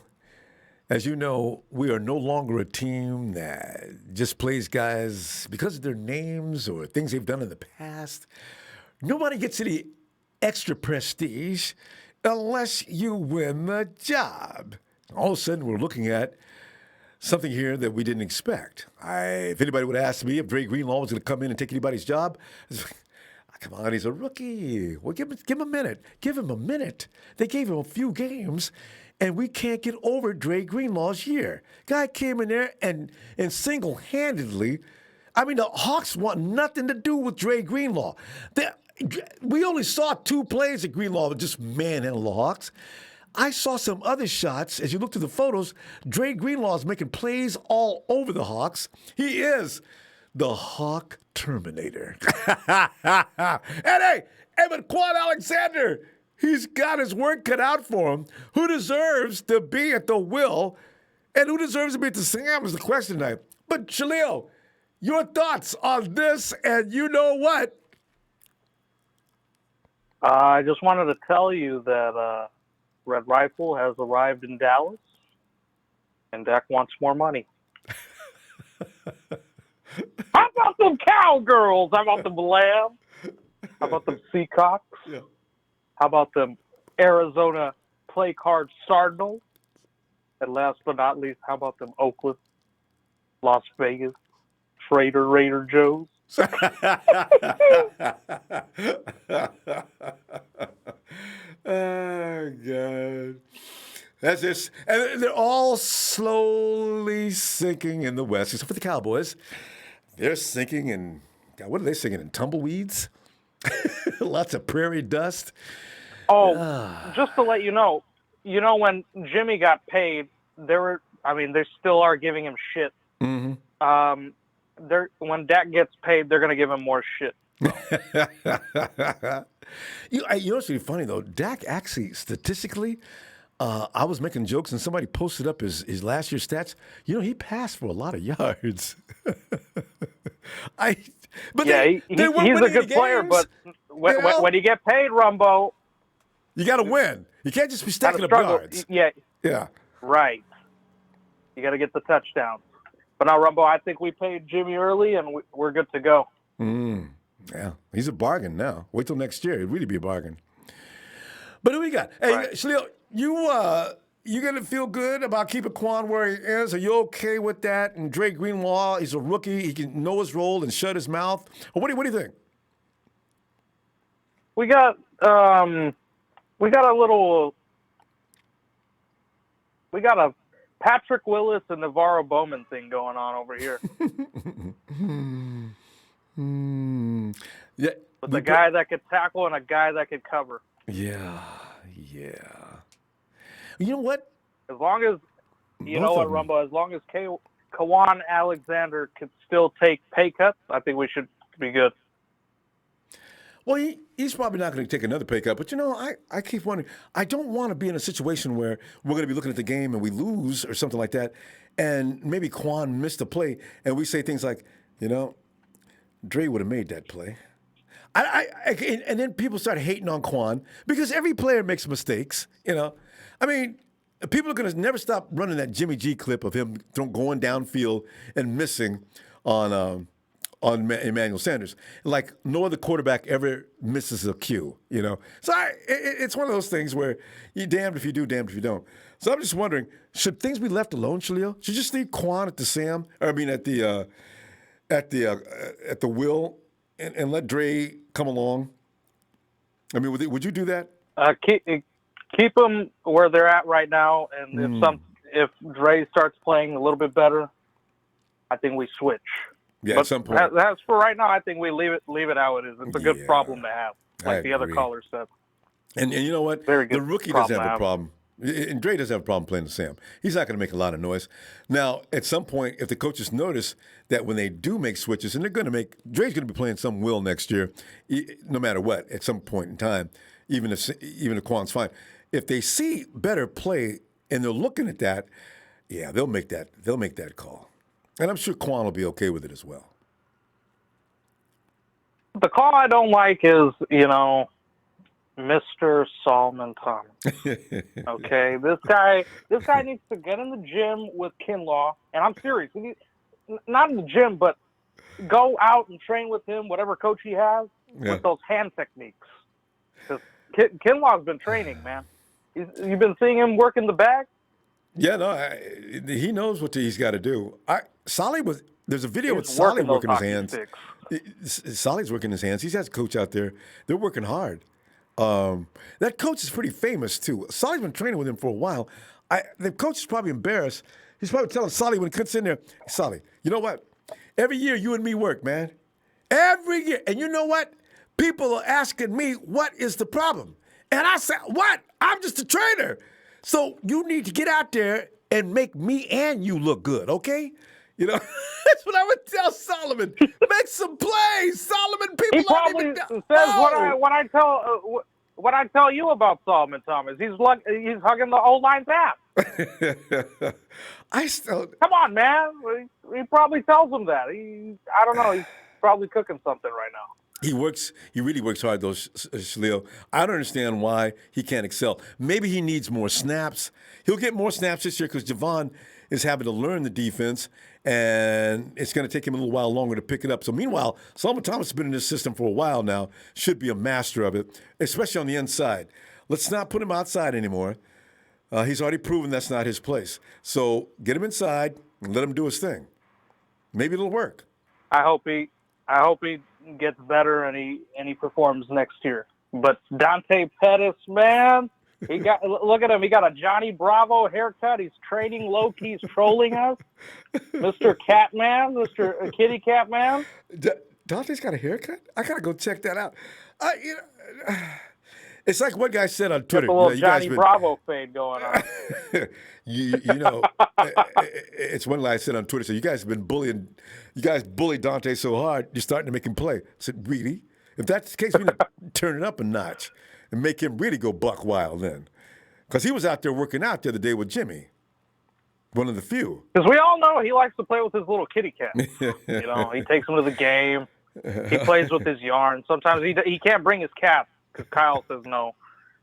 S1: as you know, we are no longer a team that just plays guys because of their names or things they've done in the past. Nobody gets any extra prestige unless you win the job. All of a sudden, we're looking at something here that we didn't expect. If anybody would ask me if Dre Greenlaw was going to come in and take anybody's job, come on, he's a rookie. Well, give him a minute. Give him a minute. They gave him a few games, and we can't get over Dre Greenlaw's year. Guy came in there and single-handedly, I mean, the Hawks want nothing to do with Dre Greenlaw. We only saw 2 plays that Greenlaw would just manhandle the Hawks. I saw some other shots. As you look through the photos, Dre Greenlaw is making plays all over the Hawks. He is the Hawk Terminator. And hey, but Kwon Alexander, he's got his work cut out for him. Who deserves to be at the Will and who deserves to be at the Sam is the question tonight. But Shalil, your thoughts on this and you know what?
S10: I just wanted to tell you that Red Rifle has arrived in Dallas and Dak wants more money. How about them cowgirls? How about them lambs? How about them Seacocks? Yeah. How about them Arizona play card Cardinals? And last but not least, how about them Oakland, Las Vegas, Raider Joes?
S1: Oh, God. That's just, and they're all slowly sinking in the West, except for the Cowboys. They're sinking in, God, what are they singing in? Tumbleweeds? Lots of prairie dust.
S10: Oh, just to let you know when Jimmy got paid, they still are giving him shit. Mm-hmm. When Dak gets paid, they're going to give him more shit.
S1: You know what's really funny, though? Dak actually, statistically, I was making jokes, and somebody posted up his last year's stats. You know, he passed for a lot of yards.
S10: He's a good player, but when you get paid, Rumbo,
S1: you got to win. You can't just be stacking up yards.
S10: Yeah. Right. You got to get the touchdowns. But now, Rumbo, I think we paid Jimmy early, and we're good to go.
S1: Yeah, he's a bargain now. Wait till next year. It'd really be a bargain. But who we got? Hey,
S10: Right.
S1: Shalil, you gonna feel good about keeping Quan where he is? Are you okay with that? And Dre Greenlaw, he's a rookie. He can know his role and shut his mouth. Or what do you think?
S10: We got a Patrick Willis and Navarro Bowman thing going on over here.
S1: Yeah,
S10: With a guy that could tackle and a guy that could cover.
S1: Yeah. You know what?
S10: As long as, Ronbo, as long as Kwon Alexander could still take pay cuts, I think we should be good.
S1: Well, he's probably not going to take another pay cut. But, I keep wondering. I don't want to be in a situation where we're going to be looking at the game and we lose or something like that. And maybe Quan missed a play. And we say things like, Dre would have made that play. And then people start hating on Quan because every player makes mistakes, I mean, people are going to never stop running that Jimmy G clip of him going downfield and missing on Emmanuel Sanders. Like no other quarterback ever misses a cue, So it's one of those things where you're damned if you do, damned if you don't. So I'm just wondering, should things be left alone, Shalil? Should you just leave Quan at the at the wheel and let Dre come along? I mean, would you do that?
S10: Keep them where they're at right now, and if Dre starts playing a little bit better, I think we switch.
S1: Yeah,
S10: but
S1: at some point.
S10: That's for right now. I think we leave it how it is. It's a good problem to have, like the other caller said.
S1: And you know what?
S10: Very good.
S1: The rookie doesn't have a problem. And Dre doesn't have a problem playing the Sam. He's not going to make a lot of noise. Now, at some point, if the coaches notice that when they do make switches, and Dre's going to be playing some will next year, no matter what, at some point in time, even if Quan's fine. If they see better play and they're looking at that, yeah, they'll make that call. And I'm sure Quan will be okay with it as well.
S10: The call I don't like is, Mr. Solomon Thomas. Okay, this guy needs to get in the gym with Kinlaw, and I'm serious. Not in the gym, but go out and train with him, whatever coach he has, with those hand techniques. Because Kinlaw's been training, man. You've been seeing him work in the bag?
S1: Yeah, no, he knows what he's got to do. There's a video with Solly working his hands. Solly's working his hands. He's got a coach out there. They're working hard. That coach is pretty famous, too. Solly's been training with him for a while. The coach is probably embarrassed. He's probably telling Solly when he comes in there, Solly, you know what? Every year you and me work, man. Every year. And you know what? People are asking me, what is the problem? And I said, what? I'm just a trainer. So you need to get out there and make me and you look good, okay? That's what I would tell Solomon. Make some plays, Solomon. People
S10: he probably says what I tell you about Solomon Thomas. He's hugging the O-line's ass. Come on, man. He probably tells him that. I don't know. He's probably cooking something right now.
S1: He really works hard, though, Shalil. I don't understand why he can't excel. Maybe he needs more snaps. He'll get more snaps this year because Javon is having to learn the defense, and it's going to take him a little while longer to pick it up. So meanwhile, Solomon Thomas has been in this system for a while now, should be a master of it, especially on the inside. Let's not put him outside anymore. He's already proven that's not his place. So get him inside and let him do his thing. Maybe it'll work.
S10: I hope he gets better and he performs next year. But Dante Pettis, man, look at him. He got a Johnny Bravo haircut. He's training low key. He's trolling us. Mr. Catman, Mr. Kitty Catman.
S1: Dante's got a haircut? I gotta go check that out. It's like one guy said on Twitter.
S10: Got a little Johnny Bravo fade going on.
S1: It's one guy said on Twitter. So you guys have been bullying. You guys bullied Dante so hard, you're starting to make him play. I said, really? If that's the case, we need to turn it up a notch and make him really go buck wild then. Because he was out there working out the other day with Jimmy. One of the few.
S10: Because we all know he likes to play with his little kitty cat. He takes him to the game. He plays with his yarn. Sometimes he can't bring his cat because Kyle says no.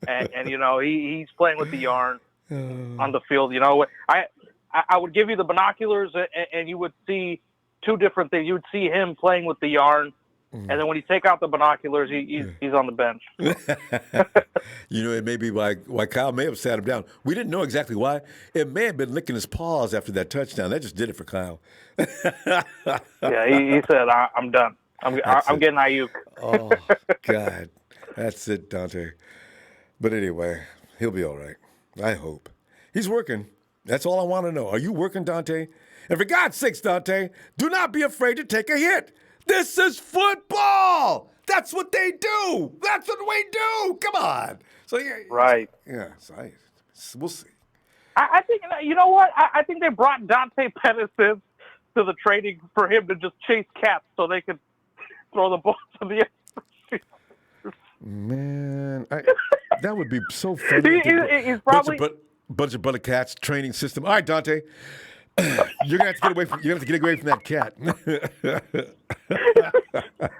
S10: And he's playing with the yarn on the field. I would give you the binoculars and you would see two different things. You would see him playing with the yarn And then when you take out the binoculars, he's on the bench.
S1: It may be why Kyle may have sat him down. We didn't know exactly why. It may have been licking his paws after that touchdown. That just did it for Kyle.
S10: Yeah, he said, "I'm done. I'm getting Ayuk."
S1: Oh God, that's it, Dante. But anyway, he'll be all right. I hope he's working. That's all I want to know. Are you working, Dante? And for God's sakes, Dante, do not be afraid to take a hit. This is football. That's what they do. That's what we do. Come on. So yeah,
S10: right.
S1: Yeah. So we'll see.
S10: I think you know what? I think they brought Dante Pettis in to the training for him to just chase cats so they could throw the ball to the end.
S1: Man, that would be so funny.
S10: He's probably
S1: bunch of butter cats training system. All right, Dante. You're gonna have to get away from that cat.
S10: No,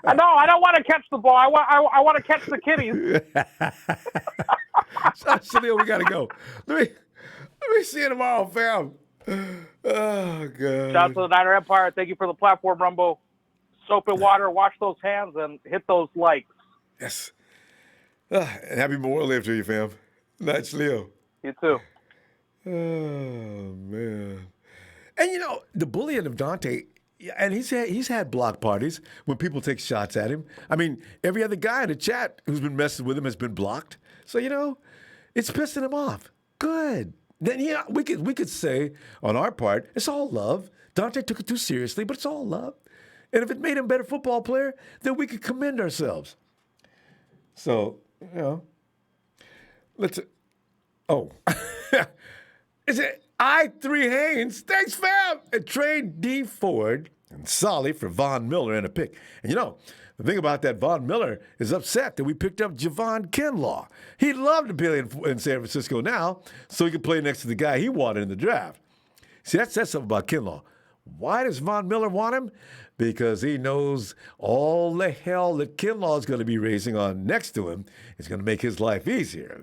S10: I don't want to catch the ball. I want to catch the kitties.
S1: Sunil, we gotta go. Let me see you tomorrow, fam. Oh God.
S10: Shout out to the Niner Empire. Thank you for the platform, Rumbo. Soap and water. Wash those hands and hit those likes.
S1: Yes. And happy Memorial Day to you, fam. Night, Leo.
S10: You too.
S1: Oh man. And the bullying of Dante, and he's had block parties when people take shots at him. I mean, every other guy in the chat who's been messing with him has been blocked. So it's pissing him off. Good. Then we could say on our part, it's all love. Dante took it too seriously, but it's all love. And if it made him a better football player, then we could commend ourselves. So let's. Oh, is it? I3 Haynes, thanks, fam! And trade D Ford and Solly for Von Miller and a pick. And the thing about that, Von Miller is upset that we picked up Javon Kinlaw. He'd love to play in San Francisco now so he could play next to the guy he wanted in the draft. See, that says something about Kinlaw. Why does Von Miller want him? Because he knows all the hell that Kinlaw is going to be raising on next to him is going to make his life easier.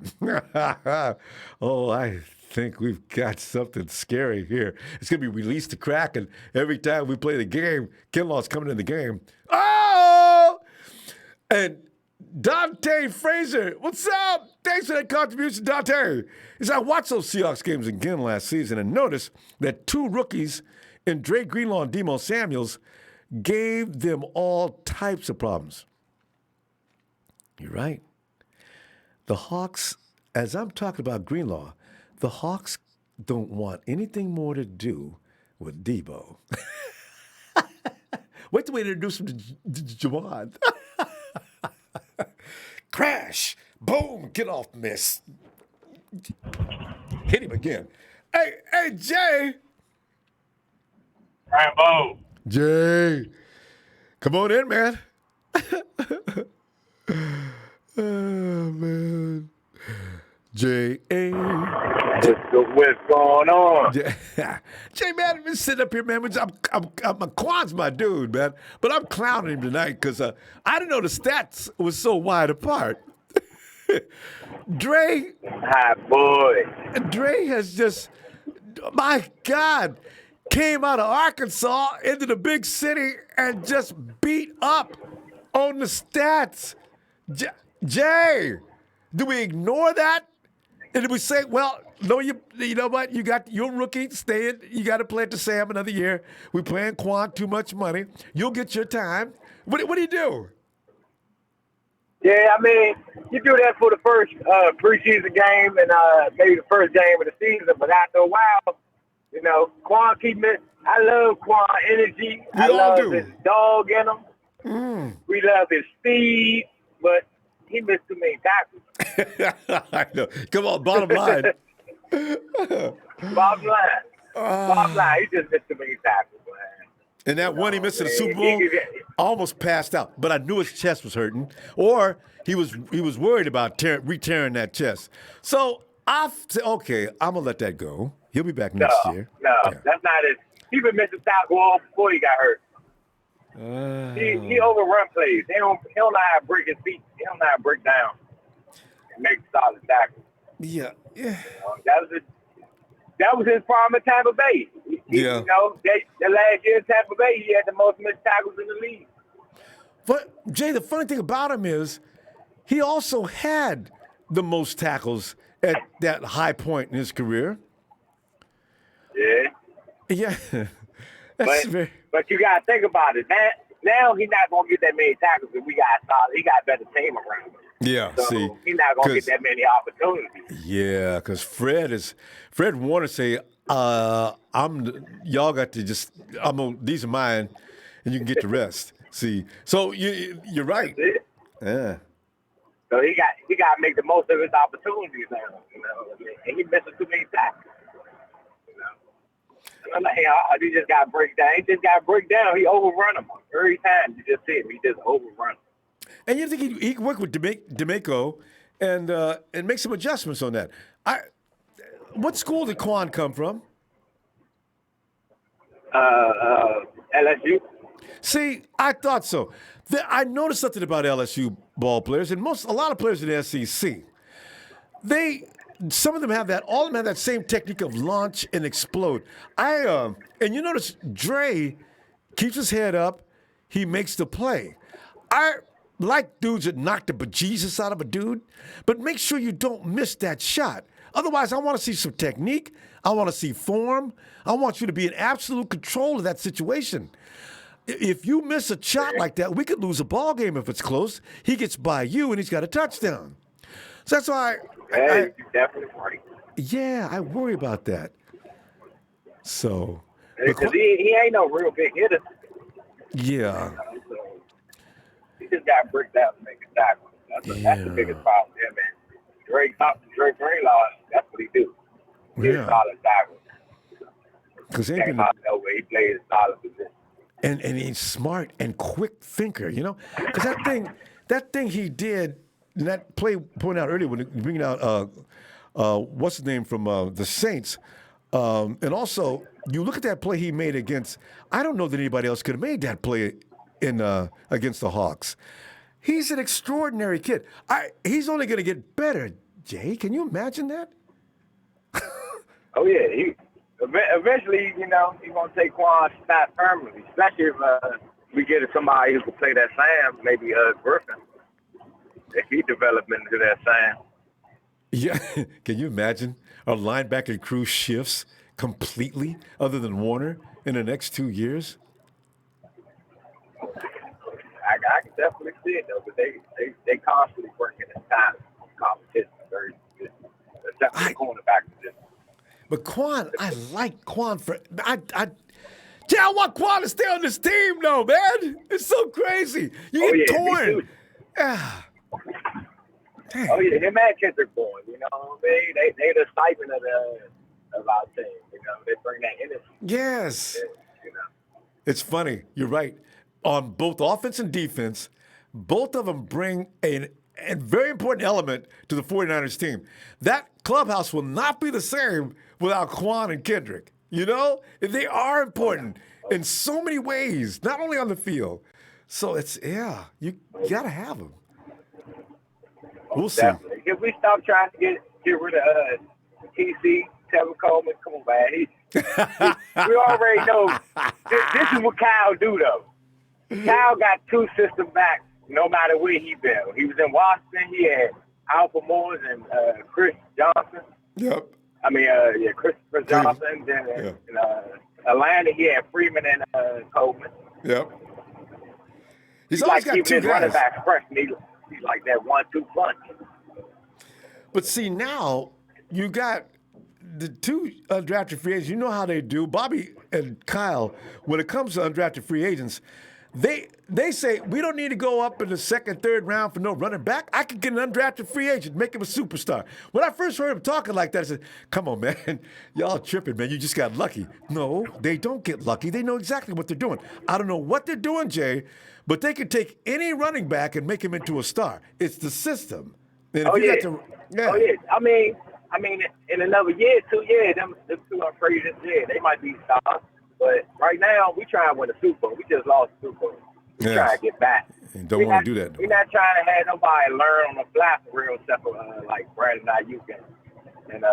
S1: Oh, I think we've got something scary here. It's going to be released to crack, and every time we play the game, Kinlaw's coming in the game. Oh! And Dante Fraser, what's up? Thanks for that contribution, Dante. I watched those Seahawks games again last season and noticed that two rookies in Dre Greenlaw and Demo Samuels gave them all types of problems. You're right. The Hawks, as I'm talking about Greenlaw, the Hawks don't want anything more to do with Debo. Wait till we introduce him to Javon. Crash. Boom. Get off, miss. Hit him again. Hey, Jay.
S11: Rambo.
S1: Jay. Come on in, man. Oh, man. J.A.
S11: What's going on?
S1: Jay, man, I've been sitting up here, man. Quan's my dude, man. But I'm clowning him tonight because I didn't know the stats was so wide apart. Dre.
S11: Hi, boy.
S1: Dre has just, my God, came out of Arkansas into the big city and just beat up on the stats. Jay, do we ignore that? And we say, well, no, you know what? You got your rookie staying. You got to play at the Sam another year. We're paying Quan too much money. You'll get your time. What do you do?
S11: Yeah, I mean, you do that for the first preseason game and maybe the first game of the season, but after a while, Quan keep me. I love Quan energy. I love his dog in him. We love his speed, but he missed too many tackles.
S1: I know. Come on, bottom line.
S11: Bottom line, he just missed too many tackles, man.
S1: And that one he missed in the Super Bowl, almost passed out. But I knew his chest was hurting, or he was worried about re-tearing that chest. So I said, okay, I'm gonna let that go. He'll be back next year.
S11: No, that's not it. He been missing tackles all before he got hurt. He overrun plays. He don't know how to break his feet. He don't know how to break down and make solid tackles.
S1: Yeah.
S11: That was his problem at Tampa Bay. The last year in Tampa Bay, he had the most missed tackles in the league.
S1: But, Jay, the funny thing about him is he also had the most tackles at that high point in his career.
S11: Yeah.
S1: Yeah.
S11: But you got to think about it. Now he's not going to get that many tackles because he got a better team around him.
S1: Yeah,
S11: so
S1: see.
S11: He's not going to get that many opportunities.
S1: Yeah, because Fred Warner say, y'all got to just, these are mine, and you can get the rest. See, so you're right. Yeah.
S11: So he got to make the most of his opportunities now, and he missing too many tackles. He just got to break down. He just got to break down. He overrun him every time. You just see him. He just overrun him.
S1: And you think he can work with D'Amico and make some adjustments on that. What school did Quan come from?
S11: LSU.
S1: See, I thought so. I noticed something about LSU ball players, and a lot of players in the SEC. Some of them have that. All of them have that same technique of launch and explode. And you notice Dre keeps his head up. He makes the play. I like dudes that knock the bejesus out of a dude, but make sure you don't miss that shot. Otherwise, I want to see some technique. I want to see form. I want you to be in absolute control of that situation. If you miss a shot like that, we could lose a ball game if it's close. He gets by you, and he's got a touchdown. So that's why
S11: you're definitely right.
S1: Yeah, I worry about that. So.
S11: Because he ain't no real big hitter.
S1: Yeah.
S11: So he just got bricked out to make a tackle. That's the biggest problem. Yeah, man. Dre Greenlaw, that's what he do. He's a solid tackle.
S1: Because
S11: he plays solid position.
S1: And he's smart and quick thinker, Because that thing he did, and that play pointed out earlier when bringing out what's his name from the Saints, and also you look at that play he made against. I don't know that anybody else could have made that play against the Hawks. He's an extraordinary kid. He's only going to get better. Jay, can you imagine that?
S11: Oh yeah, eventually, he's gonna take Quan's spot permanently, especially if we get somebody who can play that Sam, maybe Griffin. If he develop into that Sam.
S1: Yeah, can you imagine our linebacker crew shifts completely, other than Warner, in the next 2 years?
S11: I can definitely see it though, but they constantly working in time competition. Very good, definitely cornerback position.
S1: But Quan, I like Quan I want Quan to stay on this team, though, man. It's so crazy. You get torn.
S11: Oh yeah, him and Kendrick Bourne, they the stipend of our team. They bring that energy.
S1: Yes. It's funny. You're right. On both offense and defense, both of them bring a very important element to the 49ers team. That clubhouse will not be the same without Quan and Kendrick. They are important in so many ways, not only on the field. So you got to have them. We'll see.
S11: Definitely. If we stop trying to get rid of TC, Tevin Coleman, come on, man. We already know this is what Kyle do, though. Kyle got two system backs no matter where he been. He was in Washington. He had Alpha Moores and Chris Johnson.
S1: Yep.
S11: Chris Johnson. Then in Atlanta, he had Freeman and Coleman.
S1: Yep. He's always got two guys.
S11: Running back fresh. He's like that 1-2 punch.
S1: But see, now you got the two undrafted free agents. You know how they do. Bobby and Kyle, when it comes to undrafted free agents, they say, we don't need to go up in the second, third round for no running back. I could get an undrafted free agent, make him a superstar. When I first heard him talking like that, I said, come on, man. Y'all tripping, man. You just got lucky. No, they don't get lucky. They know exactly what they're doing. I don't know what they're doing, Jay, but they can take any running back and make him into a star. It's the system. And
S11: Oh yeah. I mean, in another year, 2 years, them two unfreezing, they might be stars. But right now, we trying to win a Super Bowl. We just lost the Super Bowl. We trying to get back.
S1: And don't want to do that.
S11: We're not trying to have nobody learn on the fly for real stuff like Brandon Ayuk and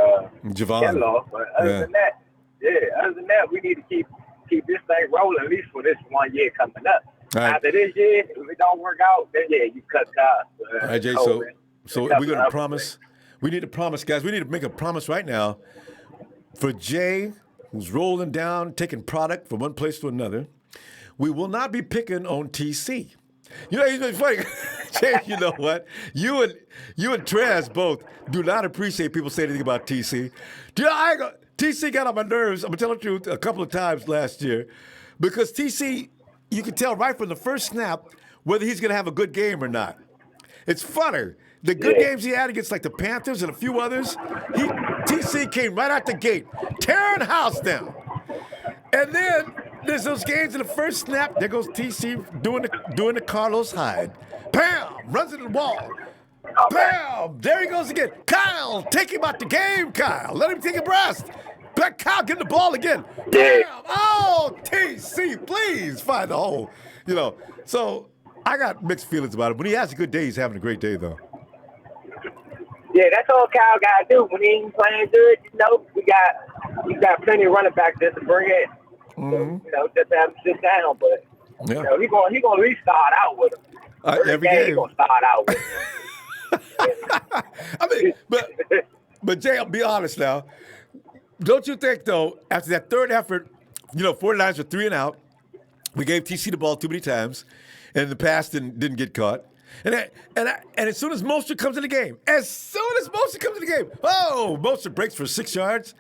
S1: Javon.
S11: Kinlaw. But other than that, we need to keep this thing rolling at least for this 1 year coming up.
S1: Right.
S11: After this year, if it don't work out, then yeah, you cut costs.
S1: All right, Jay. So we're going to promise. We need to promise, guys. We need to make a promise right now for Jay, who's rolling down, taking product from one place to another. We will not be picking on TC. You know, it's funny. Jay, you know what? You and Trez both do not appreciate people saying anything about TC. TC got on my nerves, I'm going to tell the truth, a couple of times last year. Because TC, you can tell right from the first snap whether he's going to have a good game or not. It's funny. The good games he had against like the Panthers and a few others, TC came right out the gate, tearing the house down. And then there's those games in the first snap. There goes TC doing the Carlos Hyde. Bam! Runs into the wall. Bam! There he goes again. Kyle, take him out the game, Kyle. Let him take a breath. But Kyle, get the ball again. Bam! Oh, TC, please find the hole. You know, so I got mixed feelings about it. When he has a good day, he's having a great day, though.
S11: Yeah, that's all Kyle got to do. When he ain't playing good, you know, we got plenty of running backs just to bring in.
S1: Mm-hmm.
S11: So, you know, just have him sit down. But, you know, he gonna at least start out with him.
S1: Every game.
S11: He's going to start out with him.
S1: I mean, but Jay, I'll be honest now. Don't you think, though, after that third effort, you know, 49ers were 3 and out. We gave TC the ball too many times, and the pass didn't get caught. And as soon as Mostert comes in the game, Mostert breaks for 6 yards.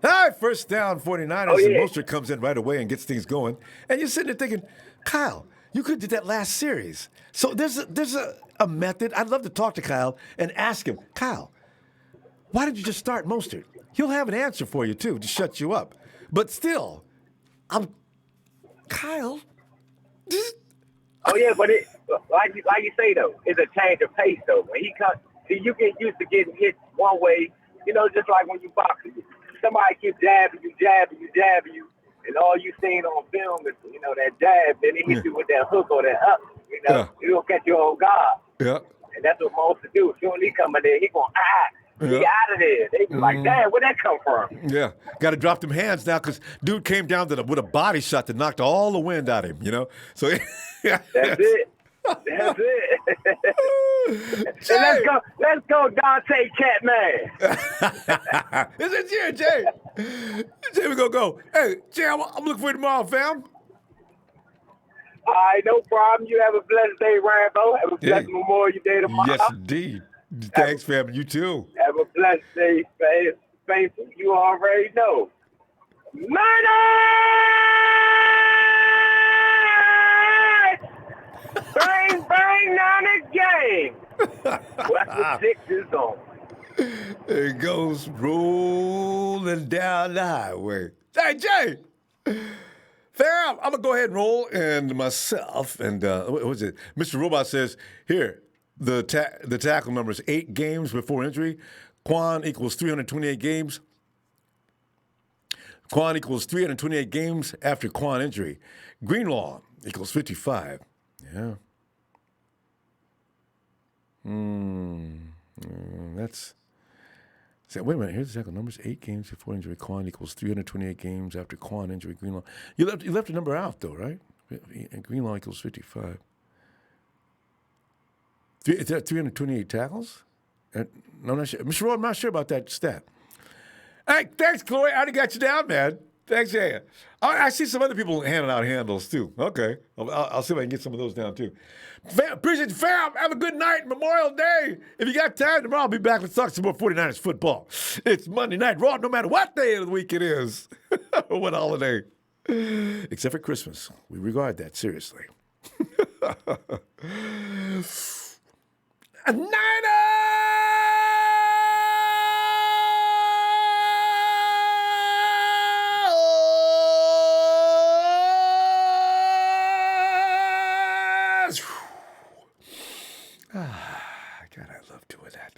S1: All right, first down, 49ers, and Mostert comes in right away and gets things going. And you're sitting there thinking, Kyle, you could have did that last series. So there's a method. I'd love to talk to Kyle and ask him, Kyle, why did you just start Mostert? He'll have an answer for you, too, to shut you up. But still, Kyle.
S11: Oh, yeah, but like you say, though, it's a change of pace, though. When he comes, you get used to getting hit one way, you know, just like when you box. Somebody keeps jabbing you, and all you seen on film is, you know, that jab, then he hits you with that hook or that up, you know. He'll catch you on guard.
S1: Yeah.
S11: And that's what most do. As soon as he come in there, he going, get out of there. They be like, damn, where'd that come from?
S1: Yeah. Got to drop them hands now because dude came down with a body shot that knocked all the wind out of him, you know? So
S11: That's it. That's it. And let's go, Dante Catman.
S1: Is it you, Jay? Jay, we gonna go. Hey, Jay, I'm looking for you tomorrow, fam.
S11: All right, no problem. You have a blessed day, Ronbo. Have a blessed Memorial Day tomorrow.
S1: Yes, indeed. Thanks, fam. You too.
S11: Have a blessed day, faithful. You already know. Murder! Bang, bang, down the game. What's the Sixers on?
S1: It goes rolling down the highway. Hey, Jay. Fam, I'm going to go ahead and roll. And myself, and what was it? Mr. Robot says, here, the tackle number is 8 games before injury. Quan equals 328 games. Quan equals 328 games after Quan injury. Greenlaw equals 55. Yeah. Wait a minute. Here's the tackle numbers: 8 games before injury. Quan equals 328 games after Quan injury. Greenlaw. You left the number out though, right? Greenlaw equals 55. Is that 328 tackles? No, I'm not sure. Mr. Roy, I'm not sure about that stat. Hey, thanks, Chloe. I already got you down, man. Thanks, yeah. I see some other people handing out handles, too. Okay. I'll see if I can get some of those down, too. Fam, appreciate you, fam. Have a good night, Memorial Day. If you got time, tomorrow I'll be back with talk some more 49ers football. It's Monday Night Raw, no matter what day of the week it is or what holiday. Except for Christmas. We regard that seriously. A God, I love doing that.